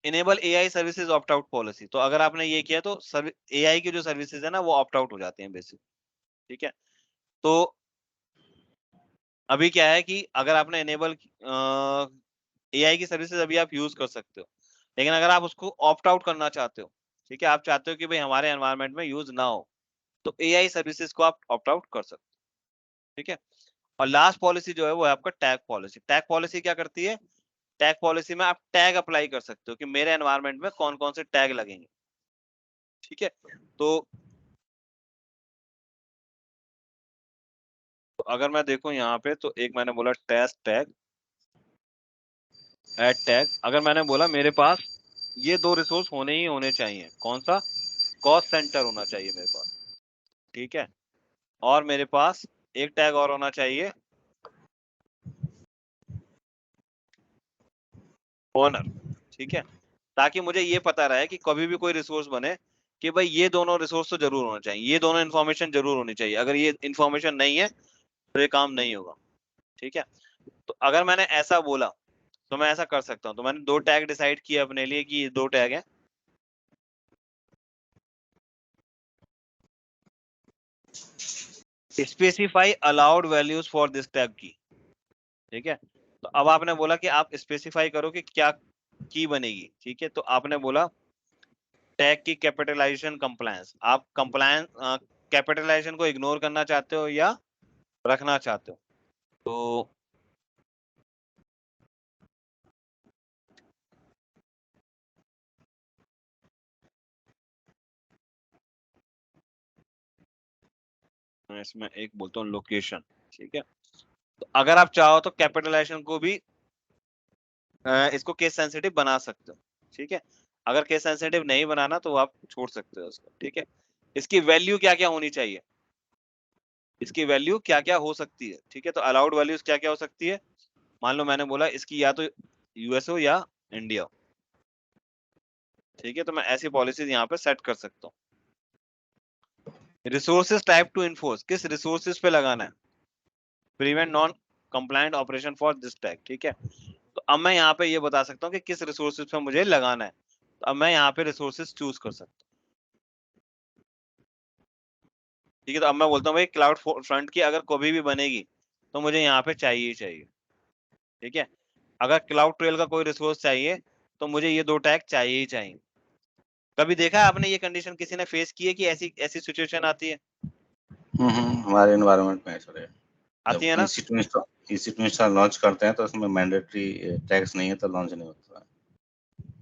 enable AI services opt out policy. तो अगर आपने ये किया तो एआई की जो सर्विसेज है ना वो ऑप्ट आउट हो जाते हैं बेसिक, ठीक है। तो अभी क्या है कि अगर आपने इनेबल एआई की सर्विसेज अभी आप यूज कर सकते हो, लेकिन अगर आप उसको ऑप्ट आउट करना चाहते हो, ठीक है, आप चाहते हो कि भाई हमारे एनवायरनमेंट में यूज ना हो, तो एआई सर्विसेज को आप ऑप्ट आउट कर सकते हो, ठीक है। और लास्ट पॉलिसी जो है वो है आपका टैग पॉलिसी। टैग पॉलिसी क्या करती है, टैग पॉलिसी में आप टैग अप्लाई कर सकते हो कि मेरे एनवायरनमेंट में कौन कौन से टैग लगेंगे, ठीक है। तो अगर मैं देखूं यहाँ पे, तो एक मैंने बोला टेस्ट टैग, ऐड टैग, अगर मैंने बोला मेरे पास ये दो रिसोर्स होने ही होने चाहिए, कौन सा, कॉस्ट सेंटर होना चाहिए मेरे पास, ठीक है, और मेरे पास एक टैग और होना चाहिए ओनर, ठीक है, ताकि मुझे ये पता रहे कि कभी भी कोई रिसोर्स बने कि भाई ये दोनों रिसोर्स तो जरूर होना चाहिए, ये दोनों इन्फॉर्मेशन जरूर होनी चाहिए, अगर ये इन्फॉर्मेशन नहीं है तो ये काम नहीं होगा, ठीक है। तो अगर मैंने ऐसा बोला तो मैं ऐसा कर सकता हूँ। तो मैंने 2 टैग डिसाइड किए अपने लिए कि ये 2 टैग है। Specify allowed values for this tag की, ठीक है। तो अब आपने बोला कि आप स्पेसिफाई करो कि क्या की बनेगी, ठीक है। तो आपने बोला टैग की कैपिटलाइजेशन कंप्लायंस, आप कंप्लायंस कैपिटलाइजेशन को इग्नोर करना चाहते हो या रखना चाहते हो। तो मैं इसमें एक बोलता हूँ लोकेशन, ठीक है। तो अगर आप चाहो तो कैपिटलाइजेशन को भी इसको केस सेंसिटिव बना सकते हो, ठीक है। अगर केस सेंसिटिव नहीं बनाना तो आप छोड़ सकते हो उसको, ठीक है। इसकी वैल्यू क्या क्या होनी चाहिए, इसकी वैल्यू क्या क्या हो सकती है, ठीक है। तो अलाउड वैल्यूज क्या क्या हो सकती है। मान लो मैंने बोला इसकी या तो यूएस हो या इंडिया, ठीक है। तो मैं ऐसी पॉलिसीज यहाँ पे सेट कर सकता हूँ। रिसोर्सेज टाइप टू इन्फोर्स, किस रिसोर्सेज पे लगाना है। Prevent non compliant operation for this tag, ठीक है। तो अब मैं यहाँ पे ये बता सकता हूँ कि किस रिसोर्सेज पे मुझे लगाना है। तो अब मैं यहाँ पे रिसोर्सेज चूज कर सकता हूँ, ठीक है। तो अब मैं बोलता हूँ भाई क्लाउड फ्रंट की अगर कभी भी बनेगी तो मुझे यहाँ पे चाहिए ही चाहिए, ठीक है। अगर क्लाउड ट्रेल का कोई रिसोर्स चाहिए तो मुझे ये 2 टैग चाहिए ही चाहिए। कभी देखा है आपने ये कंडीशन किसी ने फेस की है कि ऐसी ऐसी सिचुएशन आती है? हमारे एनवायरनमेंट में ऐसा है। आती है ना। EC2 इंस्टॉल लॉन्च करते हैं तो उसमें मैंडेटरी टैक्स नहीं है तो लॉन्च नहीं होता।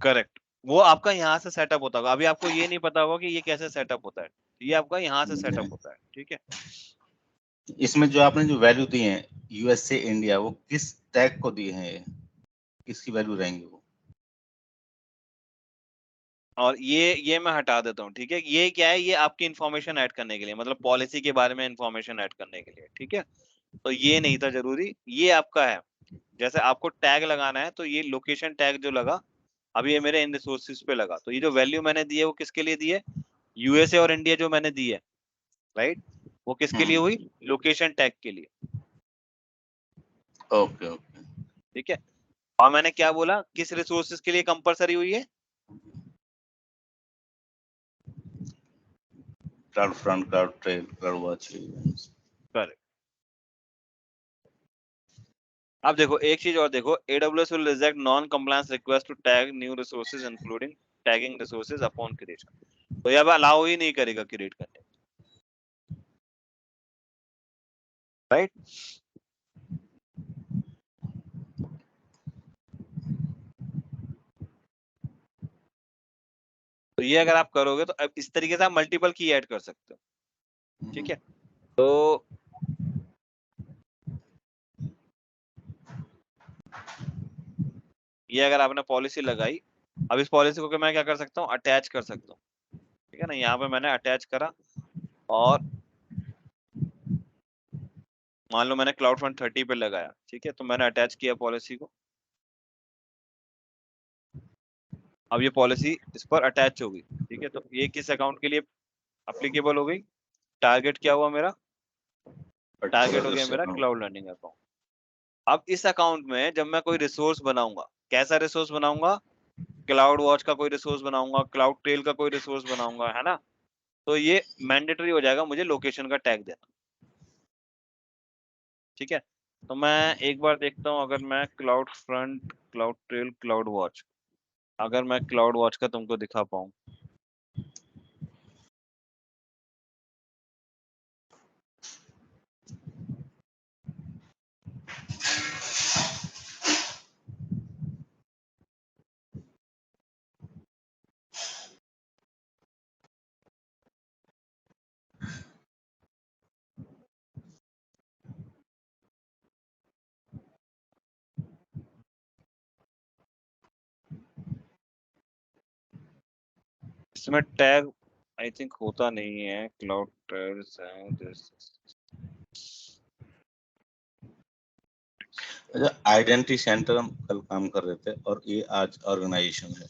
करेक्ट, वो आपका यहाँ से सेटअप होता होगा। अभी आपको ये नहीं पता होगा कि ये कैसे सेटअप होता है, ये आपका यहाँ से सेटअप होता है, ठीक है। इसमें जो आपने जो वैल्यू दी है यूएस से इंडिया, वो किस टैग को दिए हैं, किसकी वैल्यू रहेंगी वो? और ये मैं हटा देता हूँ, ठीक है। ये क्या है, ये आपकी इंफॉर्मेशन ऐड करने के लिए, मतलब पॉलिसी के बारे में इंफॉर्मेशन ऐड करने के लिए, ठीक है। तो ये नहीं था जरूरी, ये आपका है। जैसे आपको टैग लगाना है तो ये लोकेशन टैग जो लगा, अब ये मेरे इन रिसोर्सेज पे लगा, तो ये जो वैल्यू मैंने दी है वो किसके लिए दी है, यूएसए और इंडिया जो मैंने दी है, राइट, वो किसके लिए हुई, लोकेशन टैग के लिए, ओके ओके। ठीक है। और मैंने क्या बोला, किस रिसोर्सेज के लिए कंपलसरी हुई है, cloud front, cloud trail, cloud watch. Correct. अब देखो एक चीज और देखो, AWS will reject non-compliance request to tag new resources including tagging resources upon creation। तो ये अब अलाउ ही नहीं करेगा क्रिएट करने, राइट। तो ये अगर आप करोगे तो अब इस तरीके से आप मल्टीपल की ऐड कर सकते हो, ठीक है। तो ये अगर आपने पॉलिसी लगाई, अब इस पॉलिसी को मैं क्या कर सकता हूँ, अटैच कर सकता हूँ, ठीक है ना। यहाँ पे मैंने अटैच करा और मान लो मैंने क्लाउड फ्रंट 30 पे लगाया, ठीक है। तो मैंने अटैच किया पॉलिसी को, अब ये पॉलिसी इस पर अटैच हो गई, ठीक है। तो ये किस अकाउंट के लिए अप्लीकेबल हो गई, टारगेट क्या हुआ मेरा, टारगेट हो गया मेरा क्लाउड लर्निंग अकाउंट। अब इस अकाउंट में जब मैं कोई रिसोर्स बनाऊंगा, कैसा रिसोर्स बनाऊंगा, क्लाउड वॉच का कोई रिसोर्स बनाऊंगा, क्लाउड ट्रेल का कोई रिसोर्स बनाऊंगा, है ना। तो ये मैंडेटरी हो जाएगा मुझे लोकेशन का टैग देना, ठीक है। तो मैं एक बार देखता हूँ, अगर मैं cloud front, cloud trail, cloud watch, अगर मैं क्लाउड वॉच का तुमको दिखा पाऊँ, इसमें टैग आई थिंक होता नहीं है, क्लाउड ट्रेल्स आइडेंटिटी सेंटर हम कल काम कर रहे थे और ये आज ऑर्गेनाइजेशन है।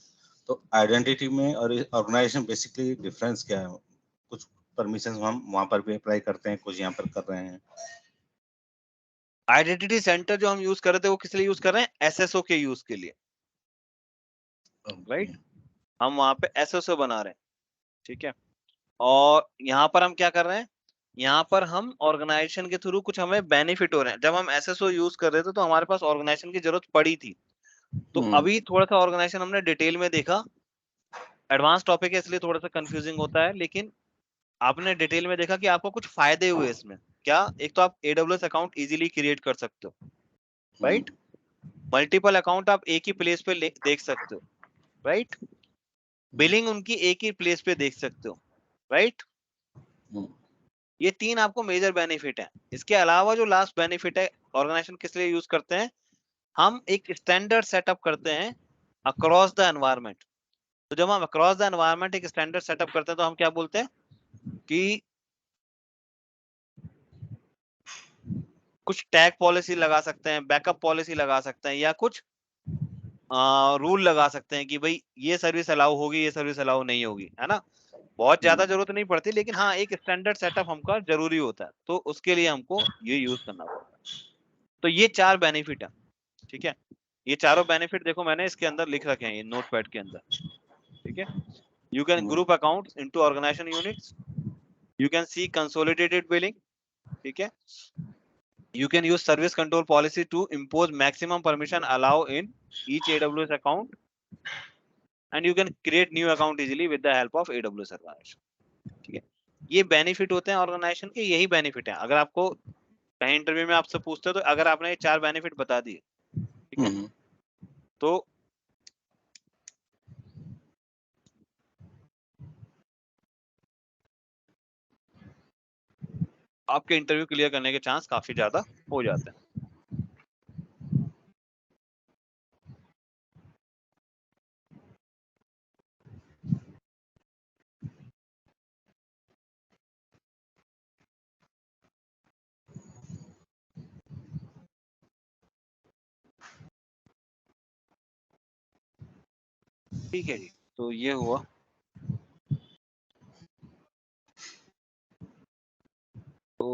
तो आइडेंटिटी में और ऑर्गेनाइजेशन बेसिकली डिफरेंस क्या है? कुछ परमिशन हम वहां पर भी अप्लाई करते हैं, कुछ यहाँ पर कर रहे हैं। आइडेंटिटी सेंटर जो हम यूज कर रहे थे वो किस लिए यूज कर रहे हैं? एसएसओ के यूज के लिए, राइट? हम वहां पे एसएसओ बना रहे हैं, ठीक है। और यहाँ पर हम क्या कर रहे हैं? यहाँ पर हम ऑर्गेनाइजेशन के थ्रू कुछ हमें बेनिफिट हो रहे हैं। जब हम एसएसओ यूज कर रहे थे तो हमारे पास ऑर्गेनाइजेशन की जरूरत पड़ी थी, तो अभी थोड़ा सा ऑर्गेनाइजेशन हमने डिटेल में देखा। एडवांस टॉपिक है इसलिए थोड़ा सा कंफ्यूजिंग होता है, लेकिन आपने डिटेल में देखा कि आपको कुछ फायदे हुए इसमें। क्या? एक तो आप AWS अकाउंट इजीली क्रिएट कर सकते हो, राइट? मल्टीपल अकाउंट आप एक ही प्लेस पे देख सकते हो, राइट? बिलिंग उनकी एक ही प्लेस पे देख सकते हो, राइट? ये 3 आपको मेजर बेनिफिट है। इसके अलावा जो लास्ट बेनिफिट है, ऑर्गेनाइजेशन किस लिए यूज करते हैं? हम एक स्टैंडर्ड सेटअप करते हैं अक्रॉस द एनवायरनमेंट। तो जब हम अक्रॉस द एनवायरनमेंट एक स्टैंडर्ड सेटअप करते हैं तो हम क्या बोलते हैं कि कुछ टैग पॉलिसी लगा सकते हैं, बैकअप पॉलिसी लगा सकते हैं, या कुछ रूल लगा सकते हैं कि भाई ये सर्विस अलाउ होगी, ये सर्विस अलाउ नहीं होगी, है ना? बहुत ज्यादा जरूरत नहीं पड़ती, लेकिन हाँ एक स्टैंडर्ड सेटअप हमका जरूरी होता है, तो उसके लिए हमको ये यूज करना पड़ता है। तो ये 4 बेनिफिट है, ठीक है। ये चारों बेनिफिट देखो मैंने इसके अंदर लिख रखे हैं, ये नोटपैड के अंदर, ठीक है। You can group accounts into organisation units, you can see consolidated billing, ठीक है। You can use service control policy to impose maximum permission allow in each AWS account, and you can create new account easily with the help of AWS organization, ठीक है। ये benefit होते हैं organisation के, यही benefit है। अगर आपको कहीं इंटरव्यू में आपसे पूछते हो तो अगर आपने ये 4 बेनिफिट बता दिए, ठीक है, तो आपके इंटरव्यू क्लियर करने के चांस काफी ज्यादा हो जाते हैं। ठीक है जी, तो ये हुआ। तो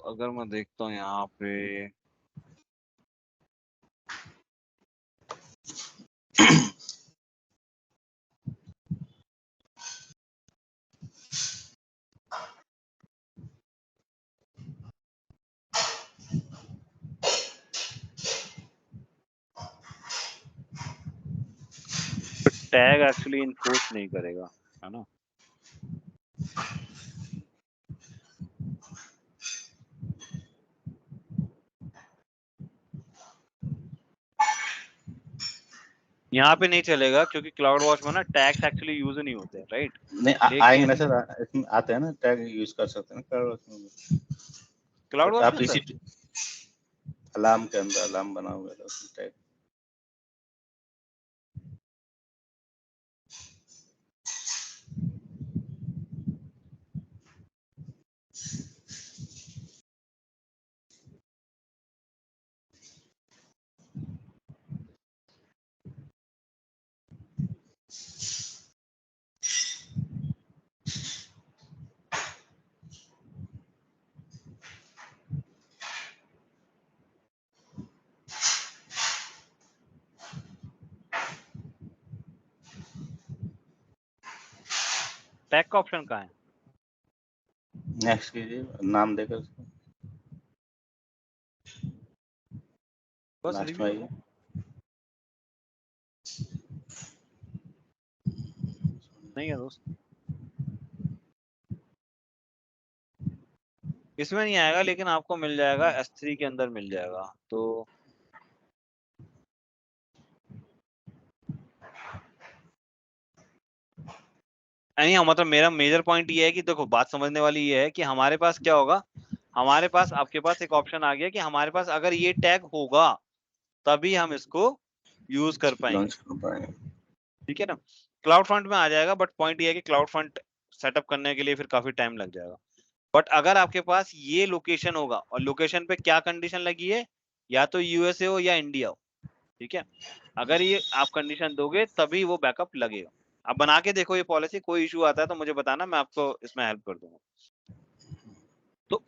अगर मैं देखता हूँ यहाँ पे टैग एक्चुअली इन्फोर्स नहीं करेगा, है ना? यहाँ पे नहीं चलेगा क्योंकि क्लाउड वॉच में ना टैग्स एक्चुअली यूज नहीं होते, राइट? नहीं आएंगे ना सर, इसमें आते हैं ना टैग यूज कर सकते हैं क्लाउड वॉच आप में इसी अलार्म के अंदर अलार्म बना हुआ है उसमें टैग। टैग का ऑप्शन कहाँ है? नेक्स्ट कीजिए, नाम देकर बस लास्ट में रिव्यू आइए। नहीं है दोस्त, इसमें नहीं आएगा, लेकिन आपको मिल जाएगा S3 के अंदर मिल जाएगा। तो नहीं, मतलब मेरा मेजर पॉइंट ये है कि देखो बात समझने वाली ये है कि हमारे पास क्या होगा, हमारे पास आपके पास एक ऑप्शन आ गया कि हमारे पास अगर ये टैग होगा तभी हम इसको यूज कर पाएंगे, लॉन्च कर पाएंगे। ठीक है ना? क्लाउड फ्रंट में आ जाएगा, बट पॉइंट ये है कि क्लाउड फ्रंट सेटअप करने के लिए फिर काफी टाइम लग जाएगा। बट अगर आपके पास ये लोकेशन होगा, और लोकेशन पे क्या कंडीशन लगी है, या तो यूएसए हो या इंडिया हो, ठीक है, अगर ये आप कंडीशन दोगे तभी वो बैकअप लगेगा। आप बना के देखो ये पॉलिसी, कोई इशू आता है तो मुझे बताना, मैं आपको इसमें हेल्प कर दूंगा। तो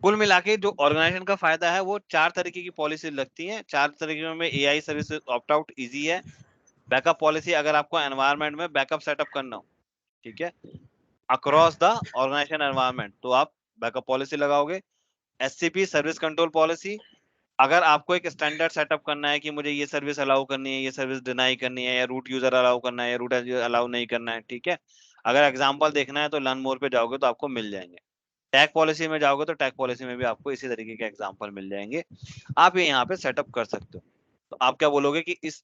कुल मिला के जो ऑर्गेनाइजेशन का फायदा है वो 4 तरीके की पॉलिसी लगती है। 4 तरीके में AI service opt out easy है। बैकअप पॉलिसी, अगर आपको एनवायरनमेंट में बैकअप सेटअप करना हो, ठीक है, अक्रॉस द ऑर्गेनाइजेशन एनवायरनमेंट, तो आप बैकअप पॉलिसी लगाओगे। एससीपी सर्विस कंट्रोल पॉलिसी, अगर आपको एक स्टैंडर्ड सेटअप करना है कि मुझे ये सर्विस अलाउ करनी है, ये सर्विस डिनाई करनी है, या रूट यूजर अलाउ करना है, या रूट अलाउ नहीं करना है, ठीक है, अगर एग्जांपल देखना है तो लर्न मोर पे जाओगे तो आपको मिल जाएंगे। टैग पॉलिसी में जाओगे तो टैग पॉलिसी में भी आपको इसी तरीके के एग्जांपल मिल जाएंगे, आप ये यहाँ पे सेटअप कर सकते हो। तो आप क्या बोलोगे कि इस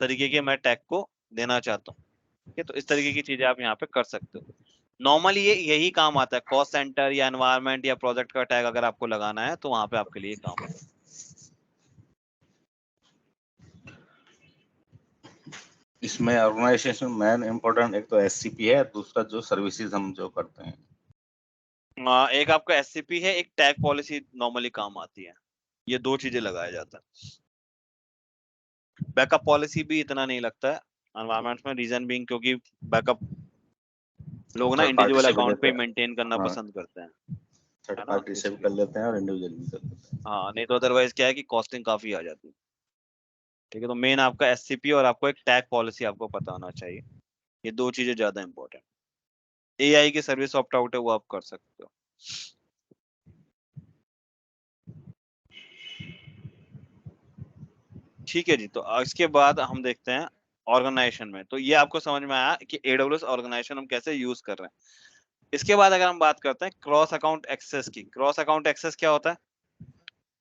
तरीके के मैं टैग को देना चाहता हूँ, ठीक है, तो इस तरीके की चीजें आप यहाँ पे कर सकते हो। नॉर्मली ये यही काम आता है, कॉस्ट सेंटर या एनवायरनमेंट या प्रोजेक्ट का टैग अगर आपको लगाना है तो वहां पे आपके लिए काम आता है। इसमें ऑर्गेनाइजेशन मेन इम्पोर्टेंट एक तो एससीपी है, दूसरा जो सर्विसेज हम जो करते हैं। एक आपका एससीपी है, एक टैग पॉलिसी नॉर्मली काम आती है, ये 2 चीजें लगाया जाता है। बैकअप पॉलिसी भी इतना नहीं लगता है एनवायरनमेंट में, रीजन बीइंग क्योंकि बैकअप लोग ना थर्ड पार्टी इंडिविजुअल से भी अकाउंट लेते पे हैं। मेंटेन करना हाँ, पसंद करते हैं, थर्ड है ना, पार्टी से भी कर लेते हैं और इंडिविजुअल भी कर लेते हैं। हाँ, नहीं तो अदरवाइज क्या है कि कॉस्टिंग काफी आ जाती है, ठीक है। तो मेन आपका एससीपी और आपको एक टैग पॉलिसी आपको पता होना चाहिए, ये 2 चीजें ज्यादा इंपॉर्टेंट। एआई की सर्विस ऑप्ट आउट है वो आप कर सकते हो। ठीक है जी, तो इसके बाद हम देखते हैं ऑर्गेनाइजेशन में। तो ये आपको समझ में आया कि एडब्ल्यूएस ऑर्गेनाइजेशन हम कैसे यूज कर रहे हैं। इसके बाद अगर हम बात करते हैं क्रॉस अकाउंट एक्सेस की, क्रॉस अकाउंट एक्सेस क्या होता है?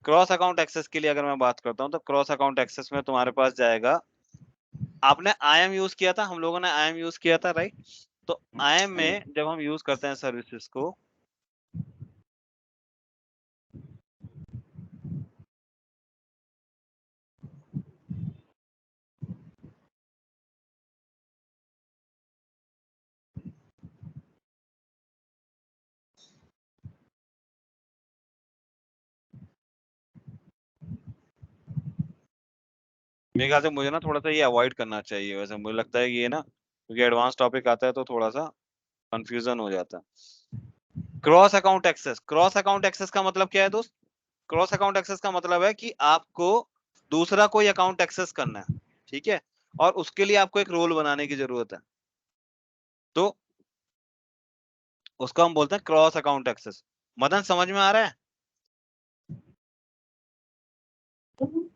क्रॉस अकाउंट एक्सेस के लिए अगर मैं बात करता हूँ तो क्रॉस अकाउंट एक्सेस में तुम्हारे पास जाएगा, आपने आईएम यूज किया था, हम लोगों ने आईएम यूज किया था, राइट? तो आईएम में जब हम यूज करते हैं सर्विसेज को, मेरे ख्याल से मुझे ना थोड़ा सा ये अवॉइड करना चाहिए, वैसे मुझे लगता है कि ये ना, क्योंकि एडवांस टॉपिक आता है तो थोड़ा सा कंफ्यूजन हो जाता है। Cross account access, cross account access का मतलब क्या है दोस्त? क्रॉस अकाउंट एक्सेस का मतलब है कि आपको दूसरा कोई अकाउंट एक्सेस करना है, ठीक है, और उसके लिए आपको एक रोल बनाने की जरूरत है, तो उसको हम बोलते हैं क्रॉस अकाउंट एक्सेस। मदन समझ में आ रहा है?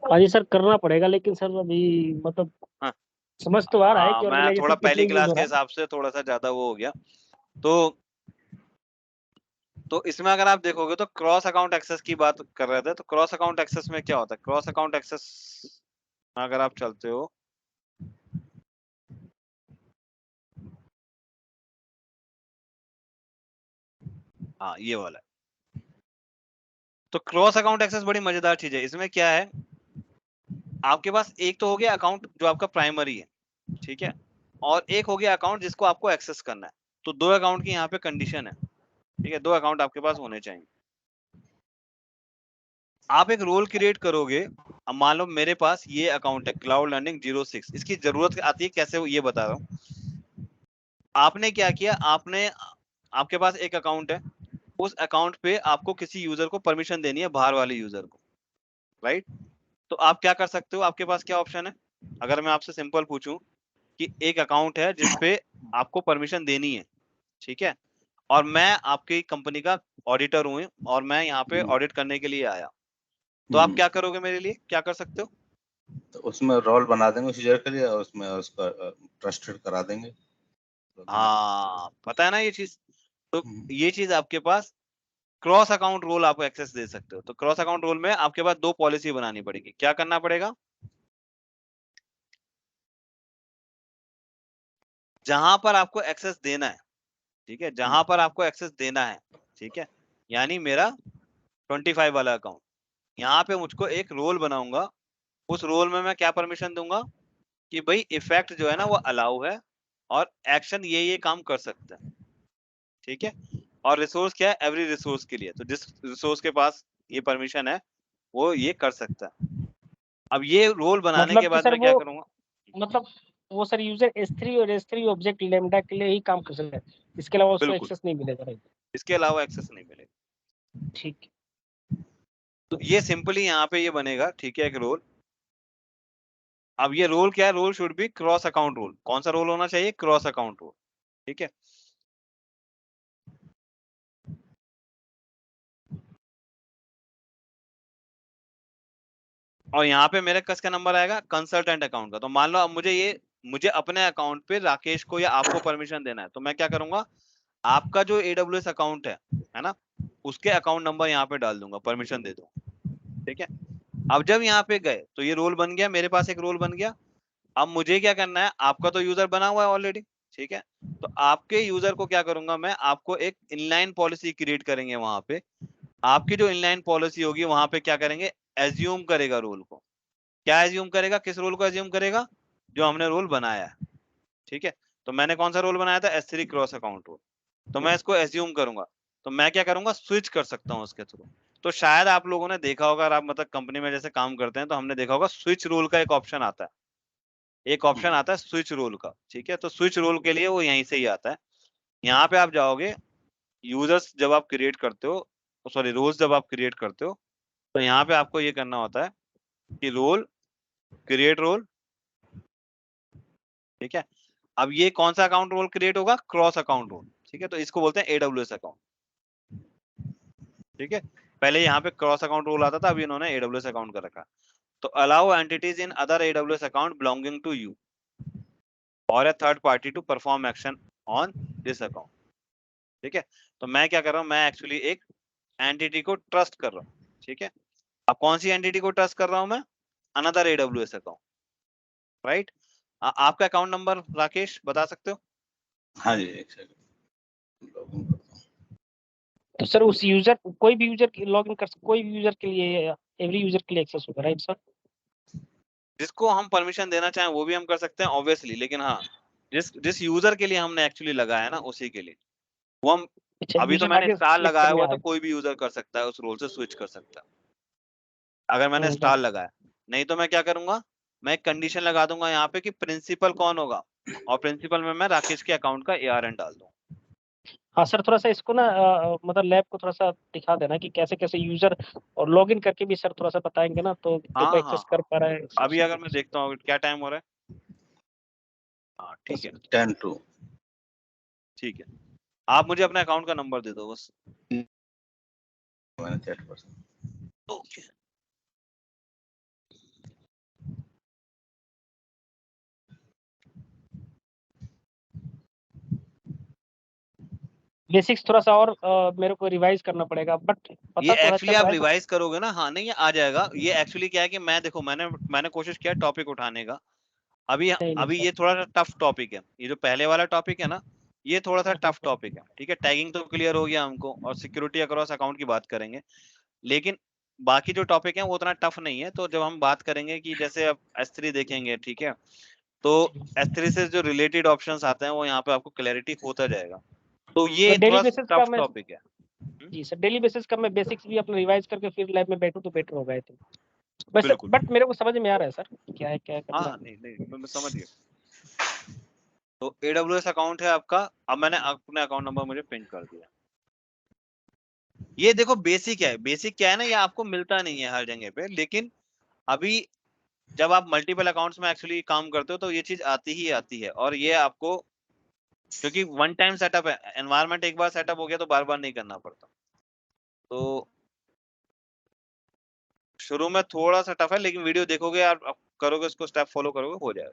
हाँ जी सर, करना पड़ेगा, लेकिन सर अभी मतलब हाँ, समझ तो आ रहा है कि मैं थोड़ा ऑर्गेनाइजेशन किस पहली लिए यूज क्लास हो के रहा है। हिसाब से थोड़ा सा ज्यादा वो हो गया। तो इसमें अगर आप देखोगे तो क्रॉस अकाउंट एक्सेस की बात कर रहे थे, तो क्रॉस अकाउंट एक्सेस में क्या होता है? क्रॉस अकाउंट एक्सेस में अगर आप चलते हो, हाँ ये वाला है। तो क्रॉस अकाउंट एक्सेस बड़ी मजेदार चीज है। इसमें क्या है, आपके पास एक तो हो गया अकाउंट जो आपका प्राइमरी है, ठीक है, और एक हो गया अकाउंट जिसको आपको एक्सेस करना है। तो 2 अकाउंट की यहाँ पे कंडीशन है, ठीक है, 2 अकाउंट आपके पास होने चाहिए। आप एक रोल क्रिएट करोगे, अब मान लो मेरे पास ये अकाउंट है क्लाउड लर्निंग 06, इसकी जरूरत आती है कैसे, ये बता रहा हूँ। आपने क्या किया, आपने, आपके पास एक अकाउंट है, उस अकाउंट पे आपको किसी यूजर को परमिशन देनी है, बाहर वाले यूजर को, राइट? तो आप क्या कर सकते हो, आपके पास क्या ऑप्शन है? अगर मैं आपसे सिंपल पूछूं कि एक अकाउंट है जिसपे आपको परमिशन देनी है, ठीक है, और मैं आपकी कंपनी का ऑडिटर हूं और मैं यहाँ पे ऑडिट करने के लिए आया, तो आप क्या करोगे, मेरे लिए क्या कर सकते हो? तो उसमें रोल बना देंगे उस यूजर के लिए और उसमें उसका ट्रस्टेड करा देंगे। हाँ, पता है ना ये चीज। तो ये चीज आपके पास क्रॉस अकाउंट रोल आप एक्सेस दे सकते हो। तो क्रॉस अकाउंट रोल में आपके पास 2 पॉलिसी बनानी पड़ेगी। क्या करना पड़ेगा? जहां पर आपको एक्सेस देना है, ठीक है, जहां पर आपको एक्सेस देना है, ठीक है, यानी मेरा 25 वाला अकाउंट, यहाँ पे मुझको एक रोल बनाऊंगा, उस रोल में मैं क्या परमिशन दूंगा कि भाई इफेक्ट जो है ना वो अलाउ है, और एक्शन ये काम कर सकता है, ठीक है। और रिसोर्स क्या है? एवरी रिसोर्स के लिए, तो जिस रिसोर्स के पास ये परमिशन है वो ये कर सकता है। अब ये रोल बनाने मतलब के कि बाद सर मैं क्या वो, करूंगा? मतलब वो सर यूजर S3 और S3 ऑब्जेक्ट लैम्डा के लिए ही काम कर सकता है, इसके अलावा उसको बिल्कुल, एक्सेस नहीं मिलेगा, राइट? इसके अलावा एक्सेस नहीं मिलेगा। ठीक। तो ये सिंपली यहाँ पे ये बनेगा, ठीक है, एक रोल। अब ये रोल क्या है, role should be cross account role. कौन सा रोल होना चाहिए, क्रॉस अकाउंट रोल, ठीक है। और यहाँ पे मेरे किसका नंबर आएगा, कंसल्टेंट अकाउंट का। तो मान लो अब मुझे अपने अकाउंट पे राकेश को या आपको परमिशन देना है, तो मैं क्या करूंगा, आपका जो AWS अकाउंट है ना, उसके अकाउंट नंबर यहाँ पे डाल दूंगा, परमिशन दे दूं, ठीक है। अब जब यहाँ पे गए तो ये रोल बन गया, मेरे पास एक रोल बन गया। अब मुझे क्या करना है, आपका तो यूजर बना हुआ है ऑलरेडी, ठीक है। तो आपके यूजर को क्या करूंगा मैं, आपको एक इनलाइन पॉलिसी क्रिएट करेंगे वहां पे। आपकी जो इनलाइन पॉलिसी होगी वहां पे क्या करेंगे, एज्यूम करेगा रोल को। क्या एज्यूम करेगा, किस रोल को एज्यूम करेगा, जो हमने रोल बनाया है, ठीक है। तो मैंने कौन सा रोल बनाया था, S3 क्रॉस अकाउंट रोल। तो मैं इसको एज्यूम करूंगा, तो मैं क्या करूंगा, स्विच कर सकता हूँ उसके थ्रू। तो शायद आप लोगों ने देखा होगा, अगर आप मतलब कंपनी में जैसे काम करते हैं तो हमने देखा होगा, स्विच रोल का एक ऑप्शन आता है, एक ऑप्शन आता है स्विच रोल का, ठीक है। तो स्विच रोल के लिए वो यहीं से ही आता है। यहाँ पे आप जाओगे, यूजर्स जब आप क्रिएट करते हो, सॉरी रोल्स जब आप क्रिएट करते हो, तो यहाँ पे आपको ये करना होता है कि रोल, क्रिएट रोल, ठीक है। अब ये कौन सा अकाउंट रोल क्रिएट होगा, क्रॉस अकाउंट रोल, ठीक है। तो इसको बोलते हैं AWS अकाउंट, ठीक है। पहले यहाँ पे क्रॉस अकाउंट रोल आता था, अभी इन्होंने AWS अकाउंट कर रखा। तो allow entities in other AWS account belonging to you और a third party to perform action on this account, ठीक है। तो मैं क्या कर रहा हूँ, मैं एक्चुअली एक एंटिटी को ट्रस्ट कर रहा हूँ, ठीक है। अब कौन सी एंटिटी को ट्रस्ट कर रहा हूँ मैं, अनदर AWS अकाउंट, राइट। आपका अकाउंट नंबर राकेश बता सकते हो। हाँ जी, एक सेकंड लॉगिन करता हूँ। तो सर उस यूजर, कोई भी यूजर लॉग इन कर सकता, कोई भी यूजर के लिए, एवरी यूजर के लिए एक्सेस होगा, राइट सर। जिसको हम परमिशन देना चाहें वो भी हम कर सकते हैं ऑब्वियसली, लेकिन हाँ, जिस जिस यूजर के लिए हमने एक्चुअली लगाया है ना, उसी के लिए वो हम। अच्छा, अभी तो यूजर मैंने आगे स्टार सिलेक्ट लगाया करने हुआ, तो आए। कोई भी यूजर कर सकता है, उस रोल से स्विच कर सकता है अगर मैंने तो स्टार लगाया। नहीं तो मैं क्या करूंगा, मैं एक कंडीशन लगा दूंगा यहाँ पे कि प्रिंसिपल कौन होगा, और प्रिंसिपल में मैं राकेश के अकाउंट का ARN डाल दूँ। हाँ सर, थोड़ा सा इसको ना मतलब लैब को थोड़ा सा दिखा देना कि कैसे कैसे यूजर और लॉगिन करके भी सर थोड़ा सा बताएंगे ना, तो देखो हाँ हाँ एक्सेस कर हाँ, पा रहा है अभी अगर मैं देखता हूँ क्या टाइम हो रहा है, हाँ ठीक है, 10 to ठीक है। आप मुझे अपने अकाउंट का नंबर दे दो बस। मैंने चैट पर ओके, बेसिक्स थोड़ा सा और मेरे को रिवाइज करना पड़ेगा, बट ये पता तो है, एक्चुअली चल आप रहा है। रिवाइज करोगे ना, हाँ नहीं ये आ जाएगा। ये एक्चुअली क्या है कि मैं देखो, मैंने कोशिश किया टॉपिक उठाने का। अभी नहीं नहीं अभी सर। ये थोड़ा सा टफ टॉपिक है, ये जो पहले वाला टॉपिक है ना, ये थोड़ा सा टफ टॉपिक है, ठीक है। टैगिंग तो क्लियर हो गया हमको, और सिक्योरिटी अक्रॉस अकाउंट की बात करेंगे। लेकिन बाकी जो टॉपिक है वो उतना टफ नहीं है। तो जब हम बात करेंगे कि जैसे अब S3 देखेंगे, ठीक है, तो S3 से जो रिलेटेड ऑप्शंस आते हैं वो यहाँ पे आपको क्लैरिटी होता जाएगा। तो ये डेली थोड़ा बेसिस का टफ मैं, टॉपिक है। जी सर, डेली बेसिस का मैं बेसिक्स भी अपना रिवाइज करके फिर लैब में बैठूं तो बेटर होगा, आई थिंक। वैसे बिल्कुल, बट मेरे को समझ में आ रहा है सर, क्या है क्या करना हाँ है। नहीं नहीं, मैं समझ गया। तो AWS अकाउंट है आपका। अब मैंने अपने अकाउंट नंबर मुझे पिन कर दिया। ये देखो बेसिक है, बेसिक क्या है ना, ये आपको मिलता नहीं है हर जगह पे। लेकिन अभी जब आप मल्टीपल अकाउंट्स में एक्चुअली काम करते हो तो ये चीज आती ही आती है। और ये आपको, क्योंकि वन टाइम सेटअप है, एनवायरनमेंट एक बार सेटअप हो गया तो बार बार नहीं करना पड़ता। तो शुरू में थोड़ा सा टफ है, लेकिन वीडियो देखोगे आप करोगे, उसको स्टेप फॉलो करोगे, हो जाएगा।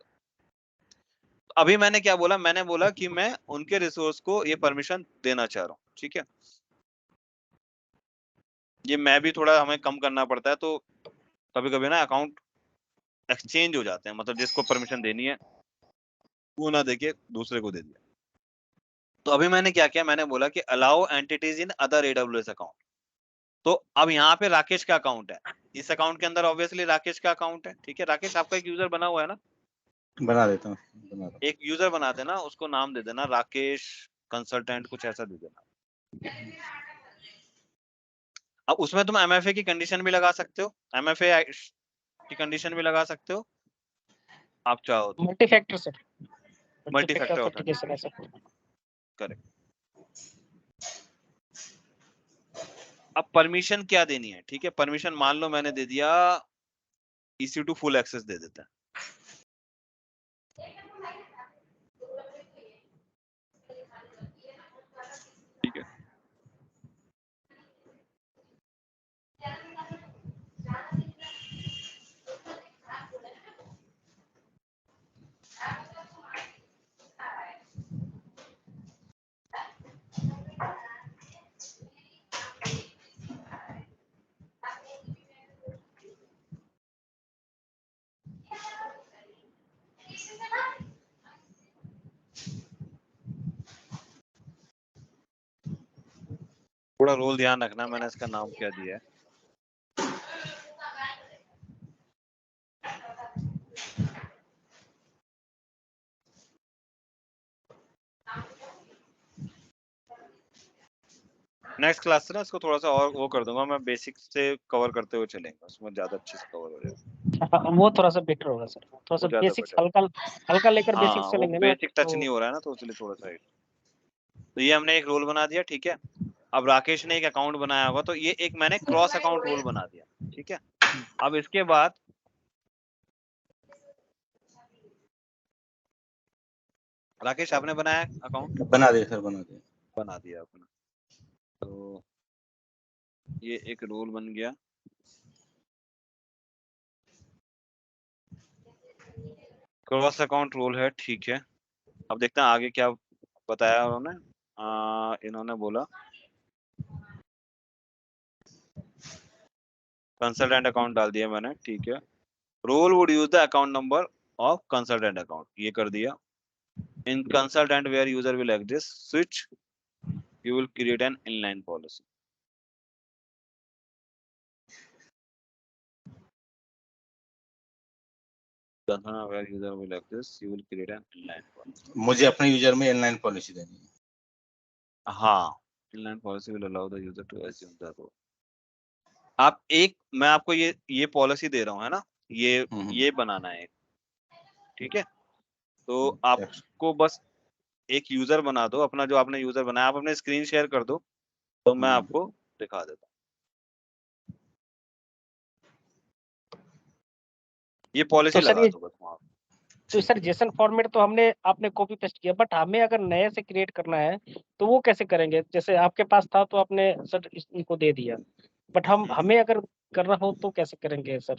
तो अभी मैंने क्या बोला, मैंने बोला कि मैं उनके रिसोर्स को ये परमिशन देना चाह रहा हूँ, ठीक है। ये मैं भी थोड़ा हमें कम करना पड़ता है, तो कभी कभी ना अकाउंट एक्सचेंज हो जाते हैं, मतलब जिसको परमिशन देनी है वो ना देके दूसरे को दे दिया। तो अभी मैंने क्या किया, मैंने बोला कि allow entities in other AWS account. तो अब यहाँ पे राकेश का अकाउंट है, इस अकाउंट के अंदर ऑब्वियसली राकेश का अकाउंट है, ठीक है। राकेश आपका एक यूजर बना हुआ है ना, बना देता हूँ, बना रहा एक यूजर बना देना, उसको नाम दे देना राकेश कंसल्टेंट, कुछ ऐसा दे देना। अब उसमें तुम MFA की कंडीशन भी लगा सकते हो, MFA की कंडीशन भी लगा सकते हो आप चाहो तो। Multi factor sir, multi multi factor factor authentication authentication, ऐसा। करेक्ट। अब परमिशन क्या देनी है, ठीक है, परमिशन मान लो मैंने दे दिया EC2 फुल एक्सेस दे देता है। ठीक है, थोड़ा रोल ध्यान रखना, मैंने इसका नाम क्या दिया है। नेक्स्ट क्लास से ना इसको थोड़ा सा और वो कर दूंगा मैं, बेसिक से कवर करते हुए चलेंगे, उसमें ज्यादा अच्छे से कवर हो जाएगा। वो थोड़ा सा बेटर होगा सर, थोड़ा सा वो ज्यादा बेसिक्स बेटर, हल्का हल्का लेकर हाँ बेसिक्स वो चलेंगे ना बेसिक टच तो। नहीं हो रहा है ना, तो इसलिए थोड़ा सा। तो ये हमने एक रोल बना दिया, ठीक है। अब राकेश ने एक अकाउंट बनाया होगा, तो ये एक मैंने क्रॉस अकाउंट रोल बना दिया, ठीक है। अब इसके बाद राकेश आपने बनाया अकाउंट? बना दिया सर, बना दिया। बना दिया अपना, तो ये एक रोल बन गया। क्रॉस अकाउंट रोल है, ठीक है। अब देखते हैं आगे क्या बताया उन्होंने। इन्होंने बोला कंसल्टेंट अकाउंट डाल दिया मैंने, ठीक है। Role would use the account number of consultant account, ये कर दिया। In consultant where user will exist switch you will create an inline policy. Where user will access, you will create an inline policy. मुझे अपने user में inline policy देनी है। हाँ, inline policy will allow the user to assume the role. आप एक, मैं आपको ये पॉलिसी दे रहा हूँ, है ना, ये बनाना है, ठीक है। तो आपको बस एक यूजर बना दो अपना, जो आपने यूजर बनाया, आप अपने स्क्रीन शेयर कर दो, तो मैं आपको दिखा देता हूँ। ये पॉलिसी तो सर लगा ये दो बस वहाँ। तो सर जेसन फॉर्मेट तो हमने आपने कॉपी पेस्ट किया, बट हमें अगर नए से क्रिएट करना है तो वो कैसे करेंगे? जैसे आपके पास था तो आपने सर इनको दे दिया, बट हमें अगर करना हो तो कैसे करेंगे सर?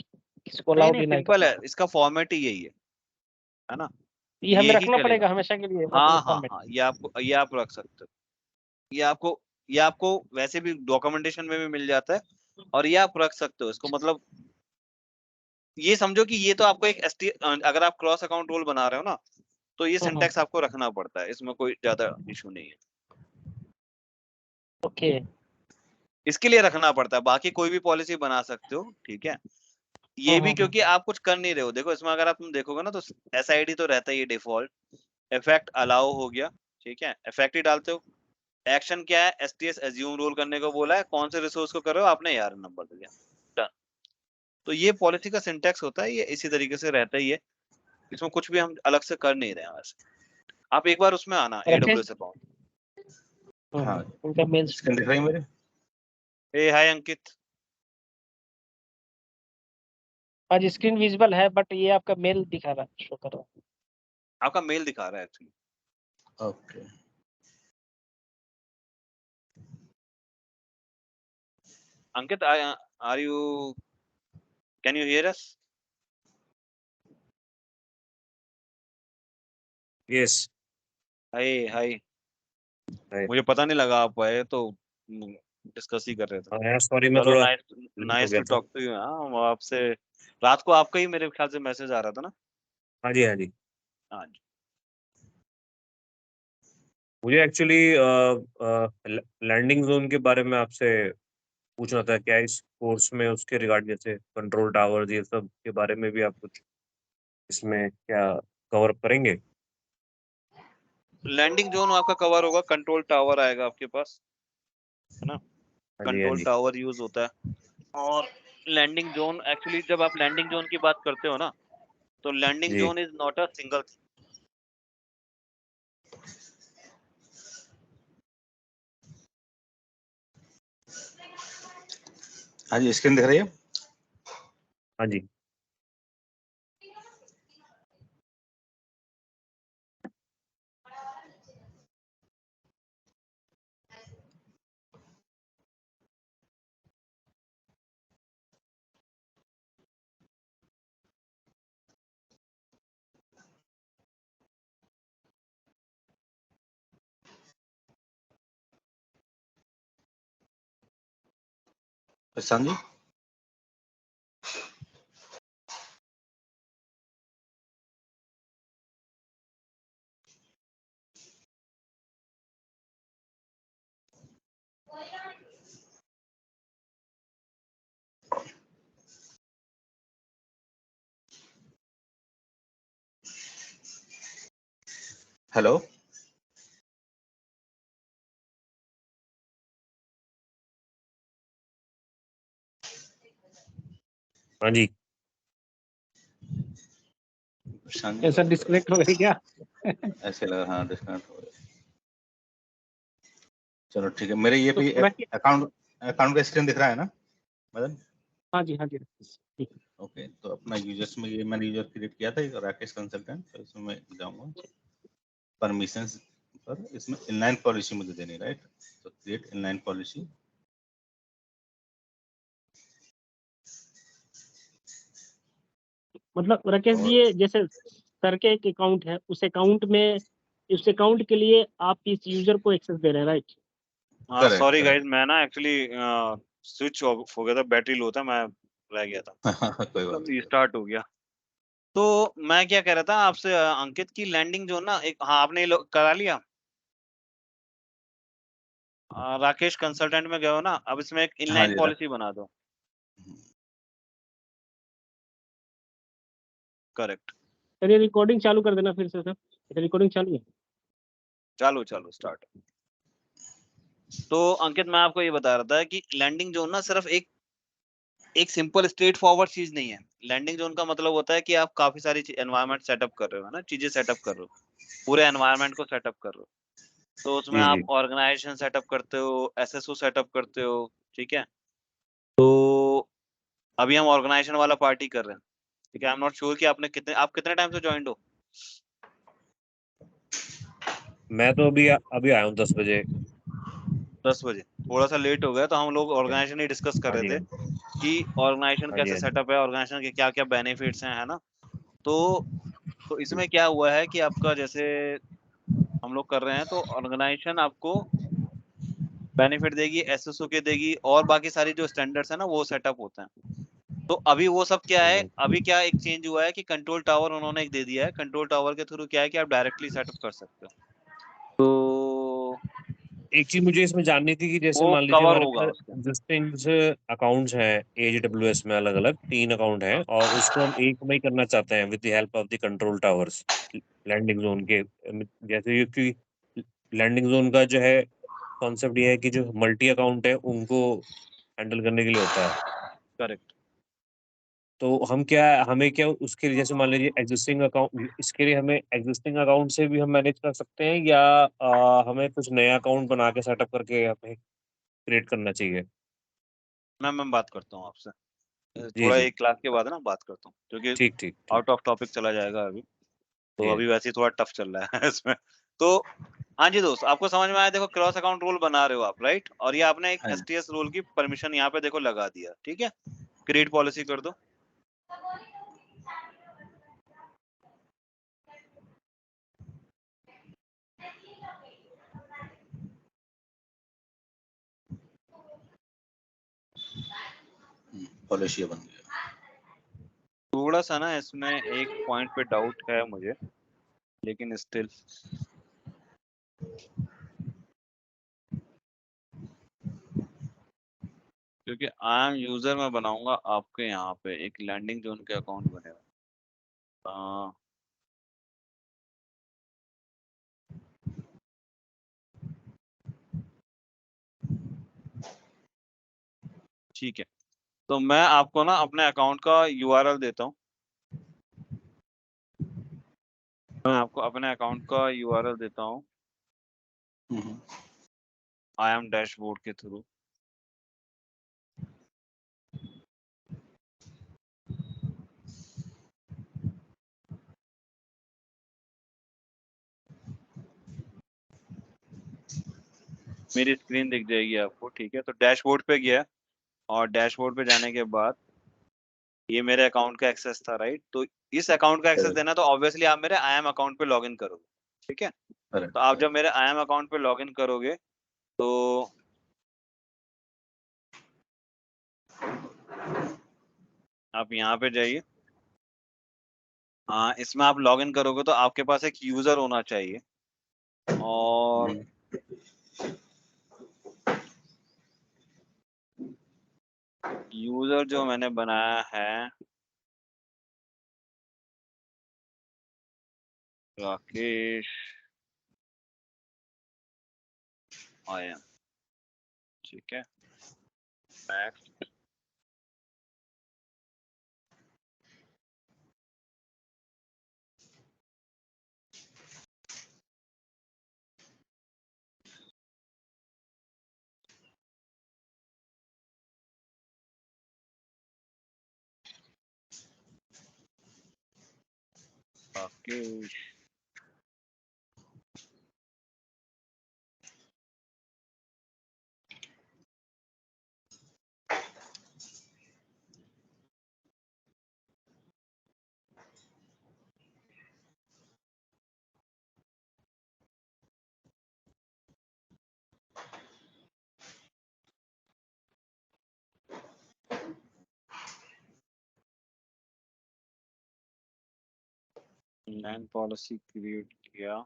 किसको नहीं अलाउड नहीं, ही नहीं सिंपल करना है, इसका फॉर्मेट ही यही है ना, ये हमें ये ही रखना चलेगा। पड़ेगा हमेशा के लिए मतलब हाँ हाँ फॉर्मेट? हाँ, ये आप रख सकते हो। ये आपको वैसे भी डॉक्यूमेंटेशन में भी मिल जाता है, और ये आप रख सकते हो इसको, मतलब ये समझो कि ये तो आपको एक अगर आप क्रॉस अकाउंट रोल बना रहे हो ना, तो ये सिंटैक्स आपको रखना पड़ता है, इसमें कोई ज्यादा इशू नहीं है। ओके। इसके लिए रखना पड़ता है, बाकी कोई भी पॉलिसी बना सकते हो, ठीक है। ये भी क्योंकि आप कुछ कर नहीं रहे हो, देखो इसमें अगर आप तुम देखोगे ना, तो SID तो रहता ही है डिफॉल्ट, इफेक्ट अलाउ हो गया, ठीक है, इफेक्ट ही डालते हो। एक्शन क्या है, STS एज्यूम रोल करने को बोला है, कौन से रिसोर्स को कर रहे हो आपने, यार नंबर दे दिया, डन। तो ये पॉलिसी का सिंटैक्स होता है, ये इसी तरीके से रहता ही है, इसमें कुछ भी हम अलग से कर नहीं रहे हैं वैसे। आप एक बार उसमें आना AWS अकाउंट। हाँ, उनका मेल स्क्रीन दिख रही है मेरे? ए हाय अंकित, आज स्क्रीन विजिबल है, बट ये आपका मेल दिखा रहा है, शो कर रहा है। आपका मेल दिखा रहा है actually. Okay, Ankit, are you, can you hear us? Yes. Hi hi, hi. मुझे पता नहीं लगा आप आए, तो डिस्कस ही कर रहे थे। हाँ सॉरी, मैं चलो, थोड़ा नाइस लेट हो नाइस गया टू था। Talk to you. हाँ, आपसे रात को आपका ही मेरे ख्याल से मैसेज आ रहा था ना। हाँ जी, हाँ जी। हाँ जी। मुझे एक्चुअली लैंडिंग जोन के बारे में आपसे पूछना था, क्या इस कोर्स में उसके रिगार्ड, जैसे कंट्रोल टावर्स ये सब के बारे में भी आप कुछ इसमें क्या कवर करेंगे? लैंडिंग जोन आपका कवर होगा, कंट्रोल टावर आएगा आपके पास, है ना, हाँ जी, हाँ कंट्रोल जी। टावर यूज होता है। और लैंडिंग जोन एक्चुअली, जब आप लैंडिंग जोन की बात करते हो ना, तो लैंडिंग जी। Zone is not a single. हाँ जी, स्क्रीन दिख रही है? हाँ जी। प्रशांत जी? हेलो? हाँ जी। प्रशांत जी? ऐसा डिस्कनेक्ट हो गई क्या? ऐसे लगा, हाँ डिस्कनेक्ट हो गया। चलो ठीक है, मेरे ये तो भी राकेश, अकाउंट का स्क्रीन दिख रहा है ना मदन? हाँ जी ठीक है। ओके, तो अपना यूजर्स में ये मैंने यूजर क्रिएट किया था, ये राकेश कंसल्टेंट, तो इसमें मैं जाऊंगा परमिशंस पर, इसमें इनलाइन पॉलिसी मुझे देनी, राइट? तो क्रिएट इनलाइन पॉलिसी। मतलब राकेश जी, ये जैसे सर के एक अकाउंट है, उस अकाउंट के लिए आप इस यूजर को एक्सेस दे रहे हैं, राइट? हाँ करेक्ट, सॉरी गाइस, करेक्ट। मैं ना एक्चुअली स्विच ऑफ हो गया था, बैटरी लो था, मैं रह गया था, कोई बात नहीं। स्टार्ट हो गया। तो मैं क्या कह रहा था आपसे, अंकित की लैंडिंग जो ना एक, हाँ आपने करा लिया। राकेश कंसल्टेंट में गए हो ना, अब इसमें एक हाँ इनलाइन जी, पॉलिसी बना दो। करेक्ट। चलिए रिकॉर्डिंग चालू कर देना फिर से सर, रिकॉर्डिंग चालू है। चालू चालू स्टार्ट। तो अंकित मैं आपको ये बता रहा था कि लैंडिंग जोन ना सिर्फ एक सिंपल स्ट्रेट फॉरवर्ड चीज नहीं है। लैंडिंग जोन का मतलब होता है कि आप काफी सारी एनवायरनमेंट सेटअप कर रहे हो, है ना, चीजें सेटअप कर रहे हो, पूरे एनवायरनमेंट को सेटअप कर रहे हो। तो उसमें जी, आप जी। ऑर्गेनाइजेशन सेटअप करते हो, एसएसओ सेटअप करते हो, ठीक है। तो अभी हम ऑर्गेनाइजेशन वाला पार्टी कर रहे हैं, ठीक है। आई एम नॉट श्योर कि आप कितने टाइम से ज्वाइन हो। मैं तो अभी आया हूँ 10 बजे। 10 बजे थोड़ा सा लेट हो गया, तो हम लोग ऑर्गेनाइजेशन ही डिस्कस कर हाँ रहे जी, थे हाँ जी। कि ऑर्गेनाइजेशन हाँ जी, कैसे हाँ जी। सेटअप है, ऑर्गेनाइजेशन के क्या क्या बेनिफिट्स हैं, है ना। तो तो इसमें क्या हुआ है कि आपका जैसे हम लोग कर रहे हैं, तो ऑर्गेनाइजेशन आपको बेनिफिट देगी, एसएसओ के देगी, और बाकी सारी जो स्टैंडर्ड्स है ना वो सेटअप होते हैं। तो अभी वो सब क्या है, अभी क्या एक चेंज हुआ है कि कंट्रोल टावर उन्होंने एक दे दिया है। कंट्रोल टावर के थ्रू क्या है कि आप डायरेक्टली सेटअप कर सकते हो, तो एक चीज मुझे इसमें जाननी थी कि जैसे वो मान लीजिए कवर हमारे होगा पास उसके। एग्जिस्टिंग अकाउंट्स हैं AWS में, अलग अलग 3 अकाउंट हैं, हाँ और उसको हम एक में ही करना चाहते हैं with the help of the control towers landing zone के। जैसे ये कि लैंडिंग जोन का जो है कॉन्सेप्ट ये है कि जो मल्टी अकाउंट है उनको हैंडल करने के लिए होता है। करेक्ट। तो हमें क्या उसके लिए, जैसे मान लीजिए एग्जिस्टिंग अकाउंट, इसके लिए हमें एग्जिस्टिंग अकाउंट से भी हम मैनेज कर सकते हैं, या हमें कुछ नया अकाउंट बना के सेटअप करके हमें क्रिएट करना चाहिए? मैं बात करता हूँ आपसे, जी, थोड़ा जी। एक क्लास के बाद ना बात करता हूँ, क्योंकि ठीक, ठीक, ठीक। आउट ऑफ टॉपिक चला जाएगा अभी। तो जी, अभी वैसे ही थोड़ा टफ चल रहा है इसमें। तो हाँ जी दोस्त, आपको समझ में आया। देखो क्रॉस अकाउंट रोल बना रहे हो आप, राइट, और ये आपने एक हाँ जी। एसटीएस रोल की परमिशन यहाँ पे देखो लगा दिया, ठीक है। क्रिएट पॉलिसी कर दो। पॉलिसी बन गया। थोड़ा सा ना इसमें एक पॉइंट पे डाउट है मुझे, लेकिन स्टिल क्योंकि आई एम यूजर में बनाऊंगा आपके यहाँ पे एक लैंडिंग जोन के अकाउंट बनेगा। ठीक है, तो मैं आपको ना अपने अकाउंट का यूआरएल देता हूँ। मैं आपको अपने अकाउंट का यूआरएल देता हूँ हम्म, आई एम डैशबोर्ड के थ्रू। मेरी स्क्रीन दिख जाएगी आपको, ठीक है। तो डैशबोर्ड पे गया और डैशबोर्ड पे जाने के बाद ये मेरे अकाउंट का एक्सेस था, राइट। तो इस अकाउंट का एक्सेस Correct. देना तो ऑब्वियसली आप मेरे आई एम अकाउंट पे लॉग इन करोगे, ठीक है। Correct. तो आप जब मेरे आई एम अकाउंट पे लॉग इन करोगे तो आप यहाँ पे जाइए। हाँ, इसमें आप लॉग इन करोगे तो आपके पास एक यूजर होना चाहिए, और यूजर जो मैंने बनाया है राकेश आई एम, ठीक है। Next. Rakesh online policy create किया।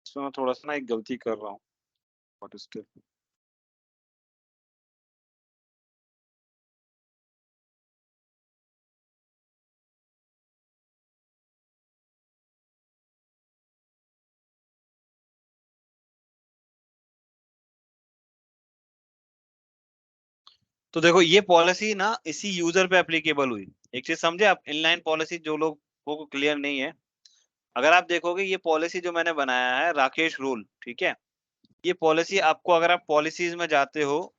इसमें मैं थोड़ा सा ना एक गलती कर रहा हूँ। What is this? तो देखो ये पॉलिसी ना इसी यूजर पे एप्लीकेबल हुई। एक चीज समझे आप, इनलाइन पॉलिसी जो लोगों को क्लियर नहीं है, अगर आप देखोगे ये पॉलिसी जो मैंने बनाया है राकेश रूल, ठीक है। ये पॉलिसी आपको, अगर आप पॉलिसीज में जाते हो,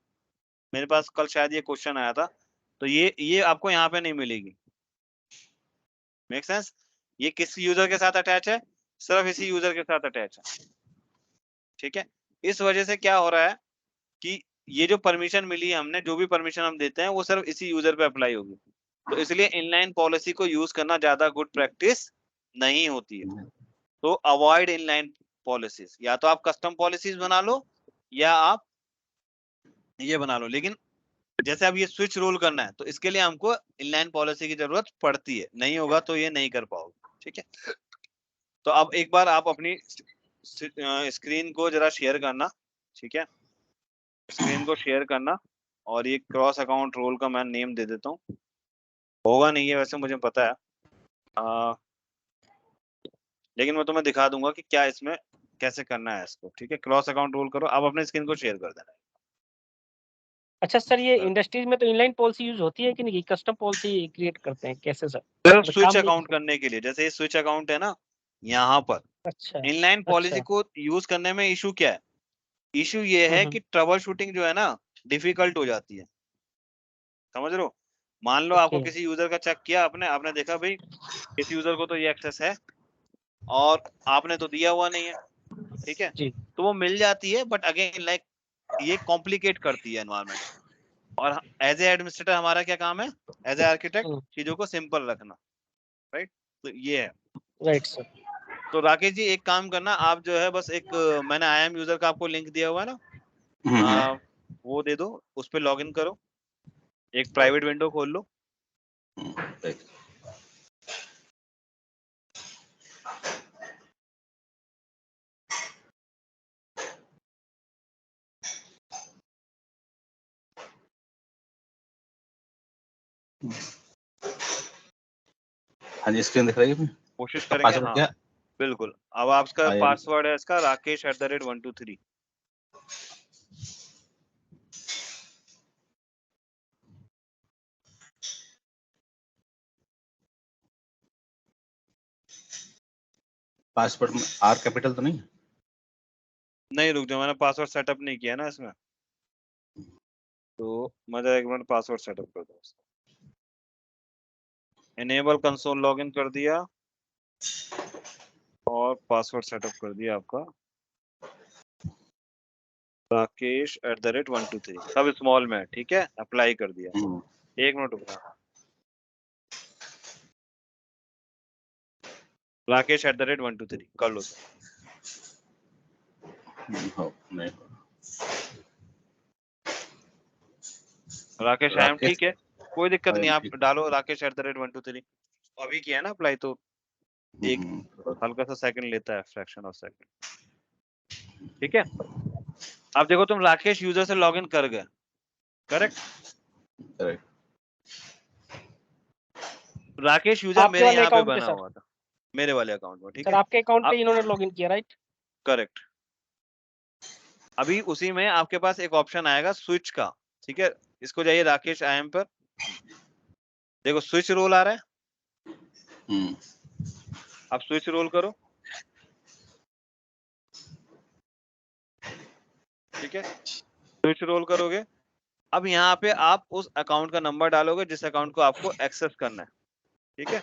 मेरे पास कल शायद ये क्वेश्चन आया था, तो ये आपको यहाँ पे नहीं मिलेगी। Make sense? ये किस यूजर के साथ अटैच है? सिर्फ इसी यूजर के साथ अटैच है, ठीक है। इस वजह से क्या हो रहा है कि ये जो परमिशन मिली है हमने, जो भी परमिशन हम देते हैं वो सिर्फ इसी यूजर पे अप्लाई होगी। तो इसलिए इनलाइन पॉलिसी को यूज करना ज्यादा गुड प्रैक्टिस नहीं होती है। तो अवॉइड इनलाइन पॉलिसीज, या तो आप कस्टम पॉलिसीज बना लो या आप ये बना लो। लेकिन जैसे अब ये स्विच रोल करना है तो इसके लिए हमको इनलाइन पॉलिसी की जरूरत पड़ती है, नहीं होगा तो ये नहीं कर पाओगे, ठीक है। तो अब एक बार आप अपनी स्क्रीन को जरा शेयर करना, ठीक है। स्क्रीन को शेयर करना, और ये क्रॉस अकाउंट रोल का मैं नेम दे देता हूँ। होगा नहीं है वैसे, मुझे पता है, लेकिन मैं तुम्हें दिखा दूंगा कि क्या इसमें कैसे करना है इसको, ठीक है। क्रॉस अकाउंट रोल करो, अब अपने स्क्रीन को शेयर कर देना। अच्छा सर, ये इंडस्ट्रीज में तो इनलाइन पॉलिसी यूज होती है कि नहीं? कस्टम पॉलिसी क्रिएट करते हैं कैसे सर? सिर्फ मतलब स्विच काम नहीं। अकाउंट करने के लिए, जैसे ये स्विच अकाउंट है ना, यहाँ पर अच्छा इनलाइन पॉलिसी अच्छा। को यूज करने में इशू क्या है? इशू ये है कि ट्रबल शूटिंग जो है ना डिफिकल्ट हो जाती है, समझ रहे हो। मान लो आपको ओके। किसी यूजर का चेक किया आपने आपने देखा भाई इस यूजर को तो ये एक्सेस है और आपने तो दिया हुआ नहीं है, ठीक है। जी। तो वो मिल जाती है, बट अगेन लाइक ये कॉम्प्लिकेट करती है एनवायरनमेंट। और एज ए एडमिनिस्ट्रेटर हमारा क्या काम है? एज ए आर्किटेक्ट चीजों को सिंपल रखना, राइट। तो ये है। Right sir. तो राकेश जी एक काम करना, आप जो है बस एक मैंने आई एम यूजर का आपको लिंक दिया हुआ है ना, वो दे दो, उस पर लॉग इन करो, एक प्राइवेट विंडो खोल लो। हाँ जी, स्क्रीन दिख रही है अपनी? कोशिश इसका करेंगे। पासवर्ड हाँ क्या? बिल्कुल। अब आपका IIM पासवर्ड है इसका rakesh@123। पासवर्ड में R कैपिटल तो नहीं? नहीं, रुक जाओ, मैंने पासवर्ड सेटअप नहीं किया ना इसमें, तो मैं जरा एक मिनट पासवर्ड सेटअप कर दूँ। इनेबल कंसोल लॉगिन कर दिया और पासवर्ड सेटअप कर दिया आपका rakesh@123, सब स्मॉल में है, ठीक है। अप्लाई कर दिया। एक मिनट रुकना। rakesh@123 कर लो सर। नहीं हो। राकेश आई एम राकेश ठीक है, कोई दिक्कत नहीं, IIM आप ठीक। डालो rakesh@123। अभी किया ना अप्लाई, तो एक हल्का सा सेकंड लेता है, फ्रैक्शन ऑफ सेकंड, ठीक है। अब देखो तुम राकेश यूजर से लॉगिन कर गए, करेक्ट। करेक्ट। राकेश यूजर आपके मेरे वाले यहाँ पे अकाउंट पे बना सर? हुआ था, मेरे वाले अकाउंट में, ठीक सर है। आपके अकाउंट पे अब इन्होंने लॉगिन किया, राइट? करेक्ट। अभी उसी में आपके पास एक ऑप्शन आएगा स्विच का, ठीक है। इसको जाइए राकेश IIM पर, देखो स्विच रोल आ रहा है। अब स्विच रोल करो, ठीक है। स्विच रोल करोगे, अब यहाँ पे आप उस अकाउंट का नंबर डालोगे जिस अकाउंट को आपको एक्सेस करना है, ठीक है।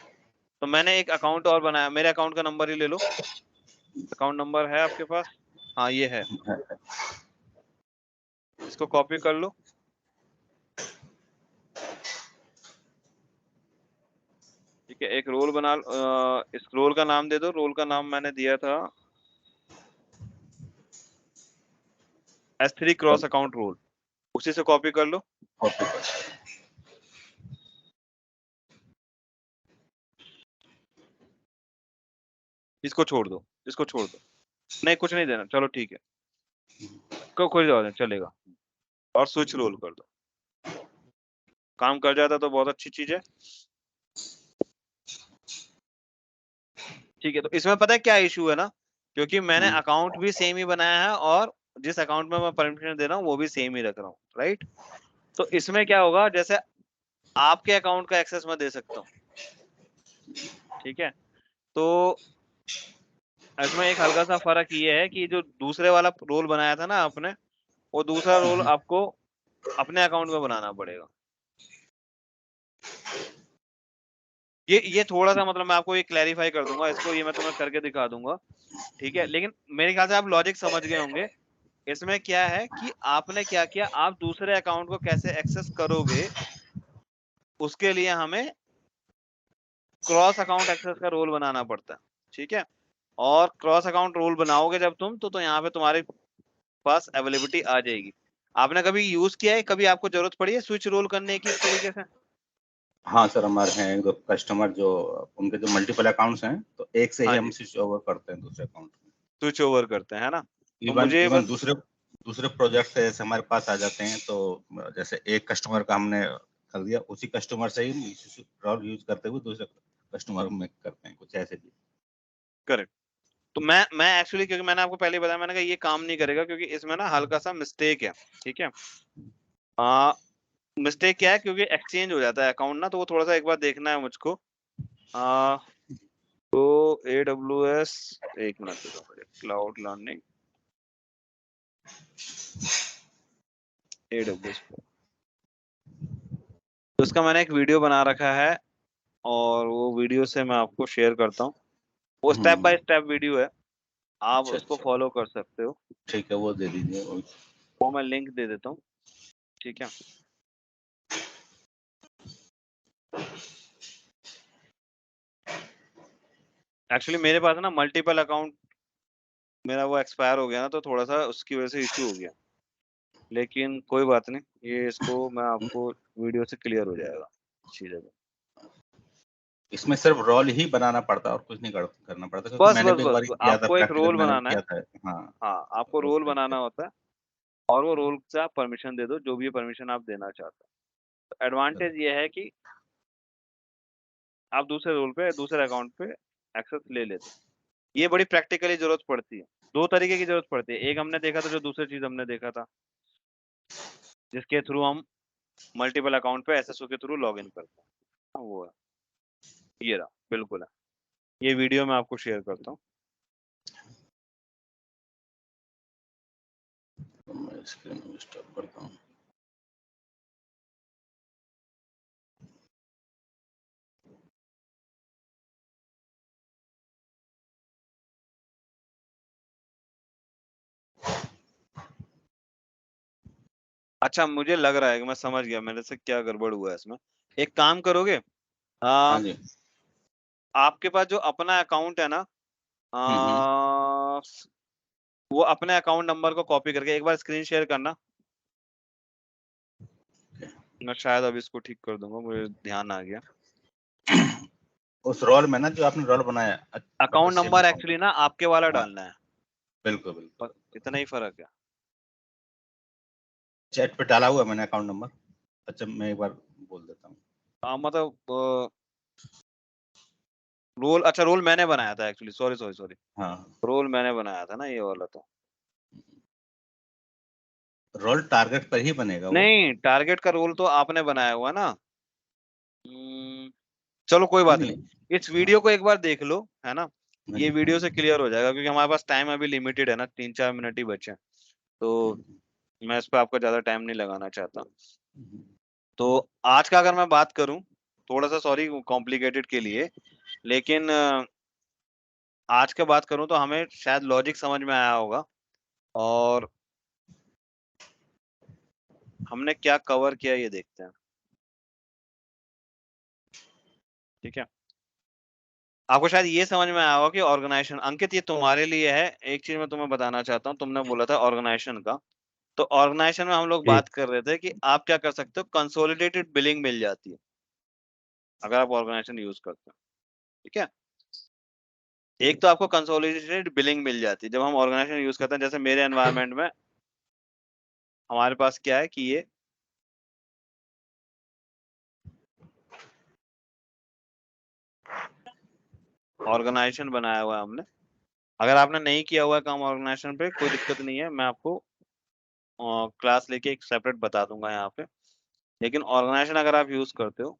तो मैंने एक अकाउंट और बनाया, मेरे अकाउंट का नंबर ही ले लो। अकाउंट नंबर है आपके पास? हाँ ये है, इसको कॉपी कर लो, ठीक है। एक रोल बना, इस रोल का नाम दे दो। रोल का नाम मैंने दिया था S3 क्रॉस अकाउंट रोल, उसी से कॉपी कर लो। इसको छोड़ दो, इसको छोड़ दो, नहीं कुछ नहीं देना, चलो ठीक है, कोई जवाब नहीं चलेगा। और स्विच रोल कर दो, काम कर जाता तो बहुत अच्छी चीज है, ठीक है। तो इसमें पता है क्या इशू है ना, क्योंकि मैंने अकाउंट भी सेम ही बनाया है और जिस अकाउंट में मैं परमिशन दे रहा हूँ वो भी सेम ही रख रहा हूँ, राइट। तो इसमें क्या होगा, जैसे आपके अकाउंट का एक्सेस मैं दे सकता हूँ, ठीक है। तो इसमें एक हल्का सा फर्क ये है कि जो दूसरे वाला रोल बनाया था ना आपने, वो दूसरा रोल आपको अपने अकाउंट में बनाना पड़ेगा। ये थोड़ा सा मतलब मैं आपको ये क्लैरिफाई कर दूंगा इसको, ये मैं तुम्हें करके दिखा दूंगा, ठीक है। लेकिन मेरे ख्याल से आप लॉजिक समझ गए होंगे। इसमें क्या है कि आपने क्या किया, आप दूसरे अकाउंट को कैसे एक्सेस करोगे, उसके लिए हमें क्रॉस अकाउंट एक्सेस का रोल बनाना पड़ता है, ठीक है। और क्रॉस अकाउंट रोल बनाओगे जब तुम, तो यहाँ पे तुम्हारे पास अवेलेबिलिटी आ जाएगी। आपने कभी यूज किया है, कभी आपको जरूरत पड़ी है स्विच रोल करने की इस तरीके से? हाँ सर, हमारे हैं एक दो कस्टमर जो उनके जो मल्टीपल अकाउंट्स हैं, तो एक से ही हाँ हम जी, स्विच ओवर करते हैं दूसरे अकाउंट में। स्विच ओवर करते हैं, है ना। तो इवन मुझे इवन बस, दूसरे प्रोजेक्ट जैसे हमारे पास आ जाते हैं, तो जैसे एक कस्टमर का हमने कर दिया, उसी कस्टमर से ही यूज करते हुए दूसरे कस्टमर में करते हैं, कुछ ऐसे भी। करेक्ट। तो मैं एक्चुअली, क्योंकि मैंने आपको पहले बताया, मैंने कहा ये काम नहीं करेगा क्योंकि इसमें ना हल्का सा मिस्टेक है, ठीक है। मिस्टेक क्या है, क्योंकि एक्सचेंज हो जाता है अकाउंट ना, तो वो थोड़ा सा एक बार देखना है मुझको। आ, तो AWS, एक मिनट दे दो मुझे, क्लाउड लर्निंग AWS, तो इसका मैंने एक वीडियो बना रखा है और वो वीडियो से मैं आपको शेयर करता हूँ। वो स्टेप बाय स्टेप वीडियो है, आप अच्छा उसको अच्छा, फॉलो कर सकते हो। ठीक है, वो दे दीजिए। वो मैं लिंक दे देता हूँ, ठीक है। एक्चुअली मेरे पास ना मल्टीपल अकाउंट, मेरा वो एक्सपायर हो गया ना, तो थोड़ा सा उसकी वजह से इशू हो गया, लेकिन कोई बात नहीं, ये इसको मैं आपको वीडियो से क्लियर हो जाएगा अच्छी जगह। इसमें सिर्फ रोल ही बनाना पड़ता है और कुछ नहीं करना पड़ता, क्योंकि बस मैंने बस भी एक बस बार बस, किया था, आपको एक प्रैक्टिकल रोल मैंने भी बनाना है। किया था। हाँ, हाँ, आपको रोल रोल क्रिएट बनाना किया। होता है और वो रोल से आप परमिशन दे दो, जो भी परमिशन आप देना चाहते हो। तो एडवांटेज ये है कि आप दूसरे रोल पे दूसरे अकाउंट पे एक्सेस ले लेते हैं। ये बड़ी प्रैक्टिकली जरूरत पड़ती है। दो तरीके की जरूरत पड़ती है, एक हमने देखा था, जो दूसरी चीज हमने देखा था जिसके थ्रू हम मल्टीपल अकाउंट पे एसएसओ के थ्रू लॉग इन करते हैं, वो है ये रहा, बिल्कुल है। ये वीडियो मैं आपको शेयर करता हूँ। तो मैं स्क्रीन स्टॉप करता हूँ। अच्छा, मुझे लग रहा है कि मैं समझ गया मेरे से क्या गड़बड़ हुआ है इसमें। एक काम करोगे, हाँ जी। आपके पास जो अपना अकाउंट है ना, वो अपने अकाउंट नंबर को कॉपी करके एक बार स्क्रीन शेयर करना। मैं शायद अब इसको ठीक कर दूंगा, मुझे ध्यान आ गया। उस रोल में ना, जो आपने रोल बनाया, अकाउंट नंबर एक्चुअली ना आपके वाला डालना है, बिल्कुल बिल्कुल, इतना ही फर्क है। चैट पे डाला हुआ मैंने अकाउंट नंबर। अच्छा, मैं एक बार बोल देता हूँ। मतलब रोल, अच्छा रोल मैंने बनाया था एक्चुअली, सॉरी हाँ, रोल मैंने बनाया था ना, ये वाला तो रोल टारगेट पर ही बनेगा वो। नहीं, टारगेट का रोल तो आपने बनाया हुआ ना। चलो कोई बात नहीं, इस वीडियो को एक बार देख लो, है ना। ये वीडियो से क्लियर हो जाएगा, क्योंकि हमारे पास टाइम अभी लिमिटेड है ना, 3-4 मिनट ही बचे हैं, तो मैं इस पर आपका ज्यादा टाइम नहीं लगाना चाहता। तो आज का अगर मैं बात करूं, थोड़ा सा सॉरी कॉम्प्लिकेटेड के लिए, लेकिन आज का बात करूं तो हमें शायद लॉजिक समझ में आया होगा, और हमने क्या कवर किया ये देखते हैं, ठीक है। आपको शायद ये समझ में आया होगा कि ऑर्गेनाइजेशन, अंकित ये तुम्हारे लिए है, एक चीज मैं तुम्हें बताना चाहता हूँ, तुमने बोला था ऑर्गेनाइजेशन का, तो ऑर्गेनाइजेशन में हम लोग जी। बात कर रहे थे कि आप क्या कर सकते हो, कंसोलिडेटेड बिलिंग मिल जाती है अगर आप ऑर्गेनाइजेशन यूज करते हो, ठीक है। एक तो आपको कंसोलिडेटेड बिलिंग मिल जाती है जब हम ऑर्गेनाइजेशन यूज करते हैं। जैसे मेरे एनवायरनमेंट में हमारे पास क्या है कि ये ऑर्गेनाइजेशन बनाया हुआ है हमने। अगर आपने नहीं किया हुआ है काम ऑर्गेनाइजेशन पे, कोई दिक्कत नहीं है, मैं आपको क्लास लेके एक सेपरेट बता दूंगा यहाँ पे। लेकिन ऑर्गेनाइजेशन अगर आप यूज करते हो,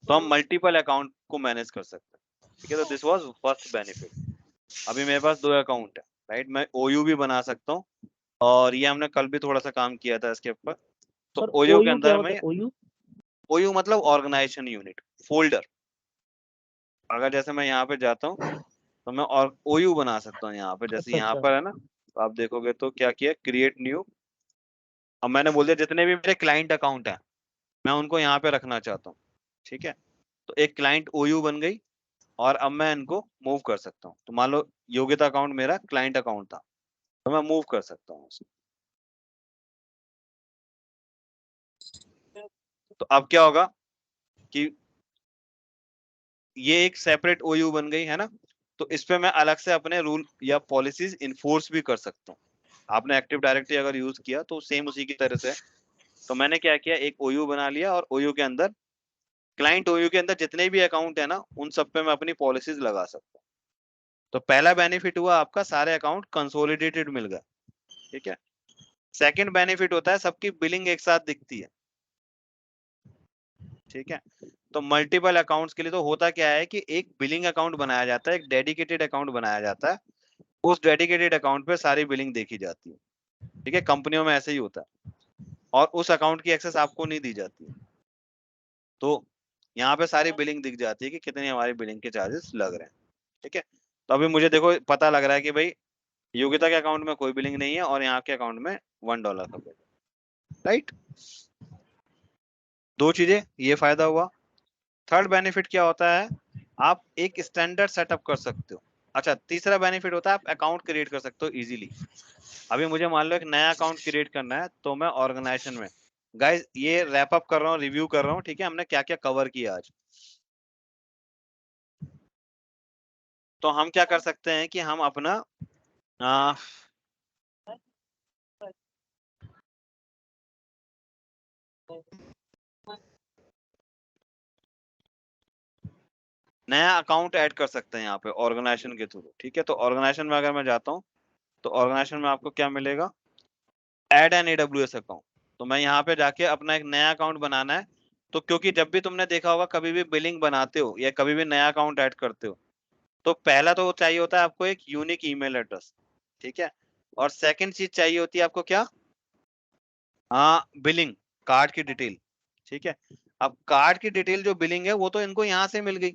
तो हम मल्टीपल अकाउंट को मैनेज कर सकते हैं, ठीक है। तो दिस वाज फर्स्ट बेनिफिट। अभी मेरे पास 2 अकाउंट है, राइट, मैं ओयू भी बना सकता हूँ, और ये हमने कल भी थोड़ा सा काम किया था इसके ऊपर। तो सर ओयू के ओयू क्या अंदर होता में, है ओयू? ओयू मतलब ऑर्गेनाइजेशन यूनिट, फोल्डर। अगर जैसे मैं यहाँ पे जाता हूँ तो मैं और ओयू बना सकता हूँ यहाँ पे, जैसे अच्छा यहाँ अच्छा। पर है ना, तो आप देखोगे तो क्या किया, क्रिएट न्यू। अब मैंने बोल दिया जितने भी मेरे क्लाइंट अकाउंट है मैं उनको यहाँ पे रखना चाहता हूँ, ठीक है। तो एक क्लाइंट ओयू बन गई, और अब मैं इनको मूव कर सकता हूँ। तो मान लो योग्यता अकाउंट मेरा क्लाइंट अकाउंट था, तो मैं मूव कर सकता हूँ उसे। तो अब क्या होगा कि ये एक सेपरेट ओयू बन गई, है ना। तो इस पे मैं अलग से अपने रूल या पॉलिसीज इन्फोर्स भी कर सकता हूँ। आपने एक्टिव डायरेक्टरी अगर यूज किया तो सेम उसी की तरह से है। तो मैंने क्या किया, एक ओयू बना लिया, और ओयू के अंदर, क्लाइंट ओयू के अंदर जितने भी अकाउंट है ना, उन सब पे मैं अपनी पॉलिसीज लगा सकता हूँ। तो पहला बेनिफिट हुआ आपका, सारे अकाउंट कंसोलिडेटेड मिल गए, ठीक है। सेकंड बेनिफिट होता है सबकी बिलिंग एक साथ दिखती है, ठीक है। तो मल्टीपल अकाउंट्स के लिए तो होता क्या है कि एक बिलिंग अकाउंट बनाया जाता है, एक डेडिकेटेड अकाउंट बनाया जाता है, उस डेडिकेटेड अकाउंट पे सारी बिलिंग देखी जाती है, ठीक है। कंपनियों में ऐसे ही होता है, और उस अकाउंट की एक्सेस आपको नहीं दी जाती है। तो यहाँ पे सारी बिलिंग दिख जाती है कि कितनी हमारी बिलिंग के चार्जेस लग रहे हैं, ठीक है। तो अभी मुझे देखो पता लग रहा है कि भाई योग्यता के अकाउंट में कोई बिलिंग नहीं है, और यहाँ के अकाउंट में $1 का बिल, राइट। दो चीजें, ये फायदा हुआ। थर्ड बेनिफिट क्या होता है, आप एक स्टैंडर्ड सेटअप कर सकते हो। अच्छा, तीसरा बेनिफिट होता है आप अकाउंट क्रिएट कर सकते हो इजीली। अभी मुझे मान लो एक नया अकाउंट क्रिएट करना है, तो मैं ऑर्गेनाइजेशन में, गाइस ये रैप अप कर रहा हूँ, रिव्यू कर रहा हूँ, ठीक है, हमने क्या क्या कवर किया आज। तो हम क्या कर सकते हैं कि हम अपना नया अकाउंट ऐड कर सकते हैं यहाँ पे ऑर्गेनाइजेशन के थ्रू। ठीक है, तो ऑर्गेनाइजेशन में अगर मैं जाता हूँ तो ऑर्गेनाइजेशन में आपको क्या मिलेगा, ऐड एन AWS अकाउंट। तो मैं यहाँ पे जाके अपना एक नया अकाउंट बनाना है। तो क्योंकि जब भी तुमने देखा होगा कभी भी बिलिंग बनाते हो या कभी भी नया अकाउंट ऐड करते हो तो पहला तो चाहिए होता है आपको एक यूनिक ईमेल एड्रेस। ठीक है, और सेकंड चीज चाहिए होती है आपको क्या, हाँ बिलिंग, कार्ड की डिटेल। ठीक है, अब कार्ड की डिटेल जो बिलिंग है वो तो इनको यहाँ से मिल गई,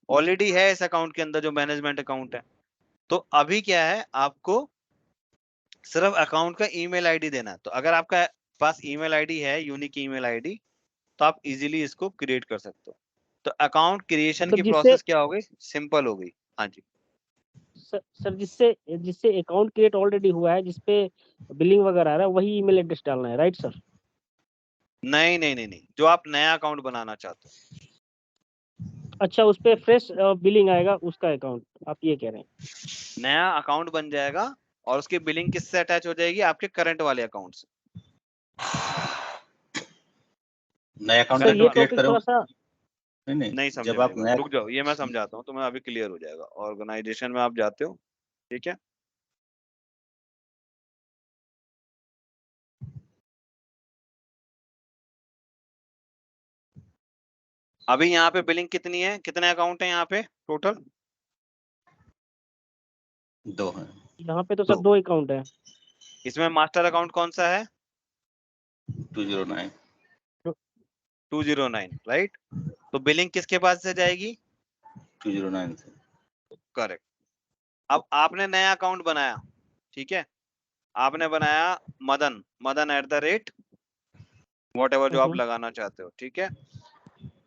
ऑलरेडी है इस अकाउंट के अंदर जो मैनेजमेंट अकाउंट है। तो अभी क्या है, आपको सिर्फ अकाउंट का ईमेल आईडी देना है। तो अगर आपका पास ईमेल आईडी है, यूनिक ईमेल आईडी, तो आप इजीली इसको क्रिएट कर सकते हो। तो अकाउंट क्रिएशन सर की जिससे प्रोसेस क्या हो गई, सिंपल हो गई। हाँ जी, सर जिससे जिससे अकाउंट क्रिएट ऑलरेडी हुआ है, जिसपे बिलिंग वगैरह आ रहा है, वही ईमेल एड्रेस डालना है, राइट सर? नहीं नहीं नहीं नहीं, जो आप नया अकाउंट बनाना चाहते हो। अच्छा, उस पे फ्रेश बिलिंग आएगा उसका अकाउंट, आप ये कह रहे हैं? नया अकाउंट बन जाएगा और उसकी बिलिंग किससे अटैच हो जाएगी, आपके करंट वाले अकाउंट से। नया अकाउंट सर ये क्रिएट टॉपिक करो। थोड़ा सा नहीं समझे जब आप मेरी बात, नया रुक जाओ, ये मैं समझाता हूँ, तुम्हें अभी क्लियर हो जाएगा। ऑर्गेनाइजेशन में आप जाते हो, ठीक है, अभी यहाँ पे बिलिंग कितनी है, कितने अकाउंट है यहाँ पे टोटल, 2 है, यहाँ पे तो सर 2। 2 अकाउंट है। इसमें मास्टर अकाउंट कौन सा है, 209, 209, राइट। तो बिलिंग किसके पास से जाएगी, 209 से। करेक्ट। अब आपने नया अकाउंट बनाया, ठीक है, आपने बनाया मदन, मदन @ whatever जो आप लगाना चाहते हो। ठीक है,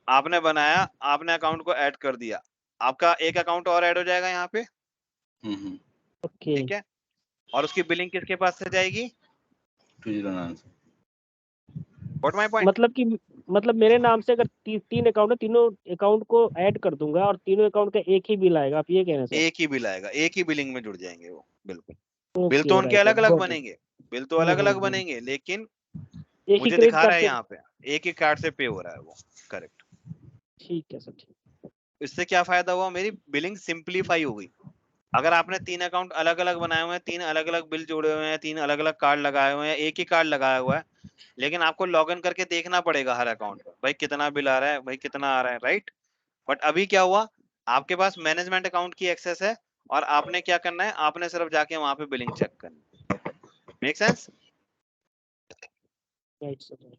आपने बनाया, आपने अकाउंट को ऐड कर दिया, आपका एक अकाउंट और ऐड हो जाएगा यहाँ पे। ओके, ठीक है, और उसकी बिलिंग किसके पास से जाएगी, 209 से। What my point. मतलब मेरे नाम से अगर 3 अकाउंट है, तीनों अकाउंट को ऐड कर दूंगा और तीनों अकाउंट का एक ही बिल आएगा, आप ये कह रहे हैं सर? एक ही बिल आएगा, एक ही बिलिंग में जुड़ जाएंगे वो, बिल्कुल। बिल तो ओके, उनके राइट अलग राइट, अलग गॉट इट। बनेंगे, बिल तो अलग अलग बनेंगे, लेकिन एक ही मुझे क्रेडिट दिखा कार्ड रहा है से। यहाँ पे एक ही कार्ड से पे हो रहा है वो, करेक्ट। ठीक है सर, ठीक। इससे क्या फायदा हुआ, मेरी बिलिंग सिंपलीफाई हो गई। अगर आपने 3 अकाउंट अलग अलग बनाए हुए हैं, 3 अलग अलग बिल जोड़े हुए हैं, 3 अलग अलग कार्ड लगाए हुए हैं, एक ही कार्ड लगाया हुआ है, लेकिन आपको लॉग इन करके देखना पड़ेगा हर अकाउंट पर, भाई कितना बिल आ रहा है, भाई कितना आ रहा है, राइट। बट अभी क्या हुआ, आपके पास मैनेजमेंट अकाउंट की एक्सेस है और आपने क्या करना है, आपने सिर्फ जाके वहां पे बिलिंग चेक करनी है। Make sense. Right sir.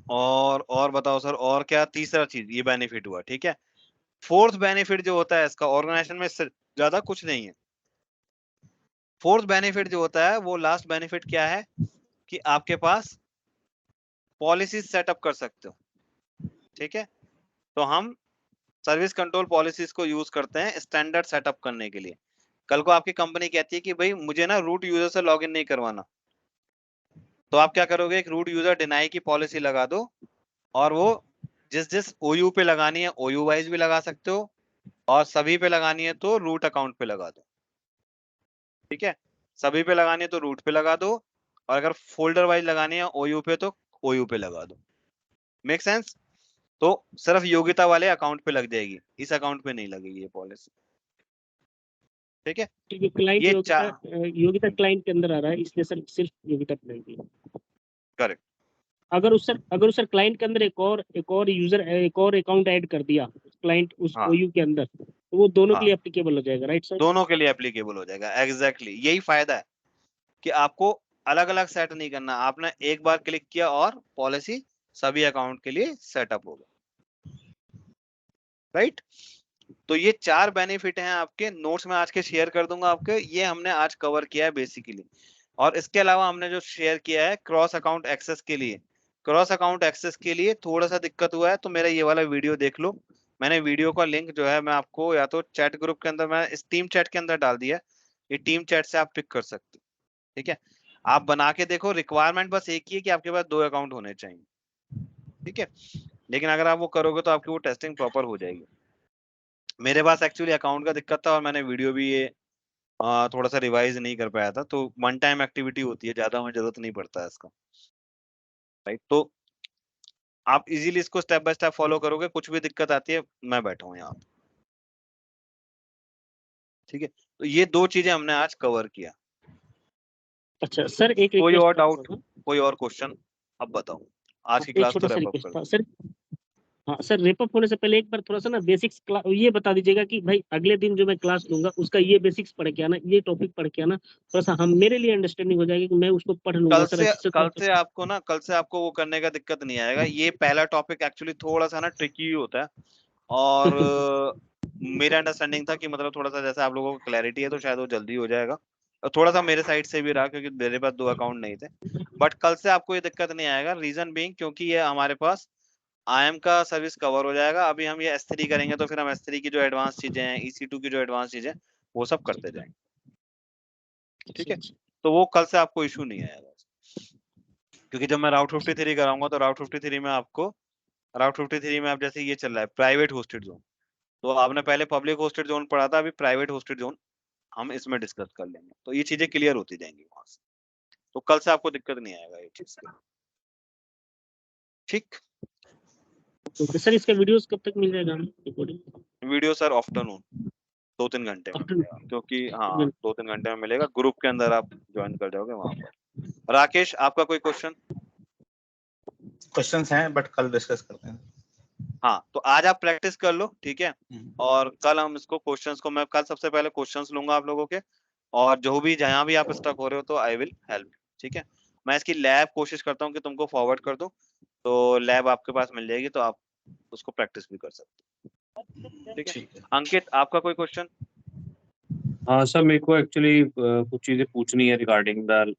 और बताओ सर, और क्या तीसरा चीज, ये बेनिफिट हुआ, ठीक है। फोर्थ बेनिफिट जो होता है इसका, ऑर्गेनाइजेशन में इससे ज्यादा कुछ नहीं है। फोर्थ बेनिफिट जो होता है वो लास्ट बेनिफिट क्या है, कि आपके पास पॉलिसीज सेटअप कर सकते हो। ठीक है, तो हम सर्विस कंट्रोल पॉलिसीज को यूज करते हैं स्टैंडर्ड सेटअप करने के लिए। कल को आपकी कंपनी कहती है कि भाई मुझे ना रूट यूजर से लॉगिन नहीं करवाना, तो आप क्या करोगे, एक रूट यूजर डिनाई की पॉलिसी लगा दो, और वो जिस जिस ओयू पे लगानी है ओयू वाइज भी लगा सकते हो, और सभी पे लगानी है तो रूट अकाउंट पे लगा दो। ठीक है, सभी पे लगानी है तो रूट पे लगा दो, और अगर फोल्डर वाइज लगानी है ओयू पे तो ओयू पे लगा दो। Make sense. तो सिर्फ योग्यता वाले अकाउंट पे लग जाएगी, इस अकाउंट पे नहीं लगेगी ये पॉलिसी। ठीक है, क्योंकि क्लाइंट ये योग्यता क्लाइंट के अंदर आ रहा है, इसलिए सर सिर्फ योग्यता क्लाइंट की। करेक्ट। अगर उस सर क्लाइंट के अंदर एक और यूजर एक और अकाउंट ऐड कर दिया क्लाइंट उस हाँ ओयू के अंदर, तो वो दोनों के हाँ, लिए एप्लीकेबल हो जाएगा, राइट सर? दोनों के लिए एप्लीकेबल हो जाएगा, एग्जैक्टली यही फायदा है कि आपको अलग अलग सेट नहीं करना, आपने एक बार क्लिक किया और पॉलिसी सभी अकाउंट के लिए सेटअप हो गया, राइट। तो ये 4 बेनिफिट हैं आपके, नोट्स में आज के शेयर कर दूंगा आपके, ये हमने आज कवर किया है बेसिकली। और इसके अलावा हमने जो शेयर किया है क्रॉस अकाउंट एक्सेस के लिए, क्रॉस अकाउंट एक्सेस के लिए थोड़ा सा दिक्कत हुआ है, तो मेरा ये वाला वीडियो देख लो। मैंने वीडियो का लिंक जो है मैं आपको या तो चैट ग्रुप के अंदर, मैं इस टीम चैट के अंदर डाल दिया है, ये टीम चैट से आप पिक कर सकते हो। ठीक है, आप बना के देखो, रिक्वायरमेंट बस एक ही है कि आपके पास 2 अकाउंट होने चाहिए। ठीक है, लेकिन अगर आप वो करोगे तो आपकी वो टेस्टिंग प्रॉपर हो जाएगी। मेरे पास एक्चुअली अकाउंट का दिक्कत था और मैंने वीडियो भी ये थोड़ा सा रिवाइज नहीं कर पाया था, तो वन टाइम एक्टिविटी होती है, ज्यादा हमें जरूरत नहीं पड़ता है इसका, राइट। तो आप इजीली इसको स्टेप बाय स्टेप फॉलो करोगे, कुछ भी दिक्कत आती है मैं बैठा हूँ यहाँ पे। ठीक है, तो ये 2 चीजें हमने आज कवर किया। अच्छा सर, एक कोई रिक्वेस्ट और था डाउट, थोड़ा सा। कोई और क्वेश्चन? अब बताओ, आज की एक क्लास छोटा तो सा रैप अप रिक्वेस्ट कर था दो। सर। हाँ सर, रेप अप होने से पहले एक बार थोड़ा सा ना बेसिक्स ये बता दीजिएगा कि भाई अगले दिन जो मैं क्लास लूंगा उसका ये बेसिक्स पढ़ के आना, ये टॉपिक पढ़ के आना, थोड़ा सा हम मेरे लिए अंडरस्टैंडिंग हो जाएगी कि मैं उसको पढ़ लूंगा कल सर से अच्छे से कल थोड़ा से आपको ना, कल से आपको वो करने का दिक्कत नहीं आएगा। ये पहला टॉपिक एक्चुअली थोड़ा सा ना ट्रिकी होता है, और मेरा अंडरस्टैंडिंग था कि मतलब थोड़ा सा जैसे आप लोगों को क्लैरिटी है तो शायद वो जल्दी हो जाएगा, और थोड़ा सा मेरे साइड से भी रहा क्योंकि मेरे पास 2 अकाउंट नहीं थे। बट कल से आपको ये दिक्कत नहीं आएगा, रीजन बीइंग क्योंकि ये हमारे पास IAM का सर्विस कवर हो जाएगा। अभी हम ये S3 करेंगे तो फिर हम S3 की जो एडवांस चीजें हैं, EC2 की जो एडवांस चीजें, वो सब करते जाएंगे। ठीक है, तो वो कल से आपको इशू नहीं आएगा, क्योंकि जब मैं राउट 53 कराऊंगा तो राउट 53 में आपको, राउट 53 में अब जैसे ये चल रहा है प्राइवेट होस्टेड जोन, तो आपने पहले पब्लिक होस्टेड जोन पढ़ा था, अभी प्राइवेट होस्टेड जोन हम इसमें डिस्कस कर लेंगे, तो ये चीजें क्लियर होती जाएंगी वहां से। तो कल से आपको दिक्कत नहीं आएगा ये चीज की। ठीक, तो सर इसका वीडियोस कब तक मिल जाएगा रिकॉर्डिंग? वीडियो सर आफ्टरनून 2-3 घंटे में मिलेगा, क्योंकि हाँ 2-3 घंटे में मिलेगा, ग्रुप के अंदर आप ज्वाइन कर जाओगे वहां पर। राकेश, आपका कोई क्वेश्चन? क्वेश्चंस हैं बट कल डिस्कस करते हैं। हाँ, तो आज आप प्रैक्टिस कर लो, ठीक है, और कल हम इसको क्वेश्चंस को, मैं कल सबसे पहले क्वेश्चंस लूंगा आप लोगों के, और जो भी जहां भी आप स्टक हो रहे हो तो आई विल हेल्प। ठीक है, मैं इसकी लैब कोशिश करता हूँ कि तुमको फॉरवर्ड कर दूं, तो लैब आपके पास मिल जाएगी, तो आप उसको प्रैक्टिस भी कर सकते हो। ठीक है, ठीक है। अंकित आपका कोई क्वेश्चन? हाँ सर, मेरे को एक्चुअली कुछ चीजें पूछनी है रिगार्डिंग द,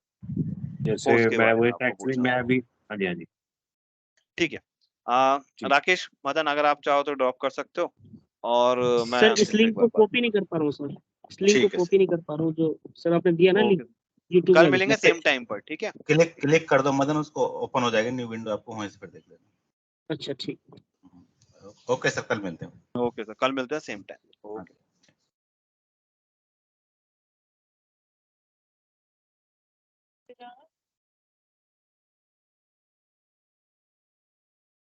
जैसे कोर्स के मैं बारे वो में आपको एक्चुअली पूछना मैं है? अभी, हाँ जी हाँ जी ठीक है, जी। राकेश, मदन, अगर आप चाहो तो ड्रॉप कर सकते हो, और मैं सर इस अंकित से एक लिंक बार को बात। कॉपी नहीं कर पा रहा हूँ सर, इस लिंक को ठीक है कॉपी नहीं कर पा रहा हूँ जो सर आपने दिया ना लिंक ओके, यूट्यूब कल वाले मिलेंगे पे। सेम टाइम पर। ठीक है, क्लिक क्लिक कर दो मदन, उसको ओपन हो जाएगा न्यू विंडो, आपको वहीं से फिर देख लेना। अच्छा ठीक। ओके सर, कल मिलते हैं। ओके सर, कल मिलते हैं सेम टाइम। हाँ। ओके।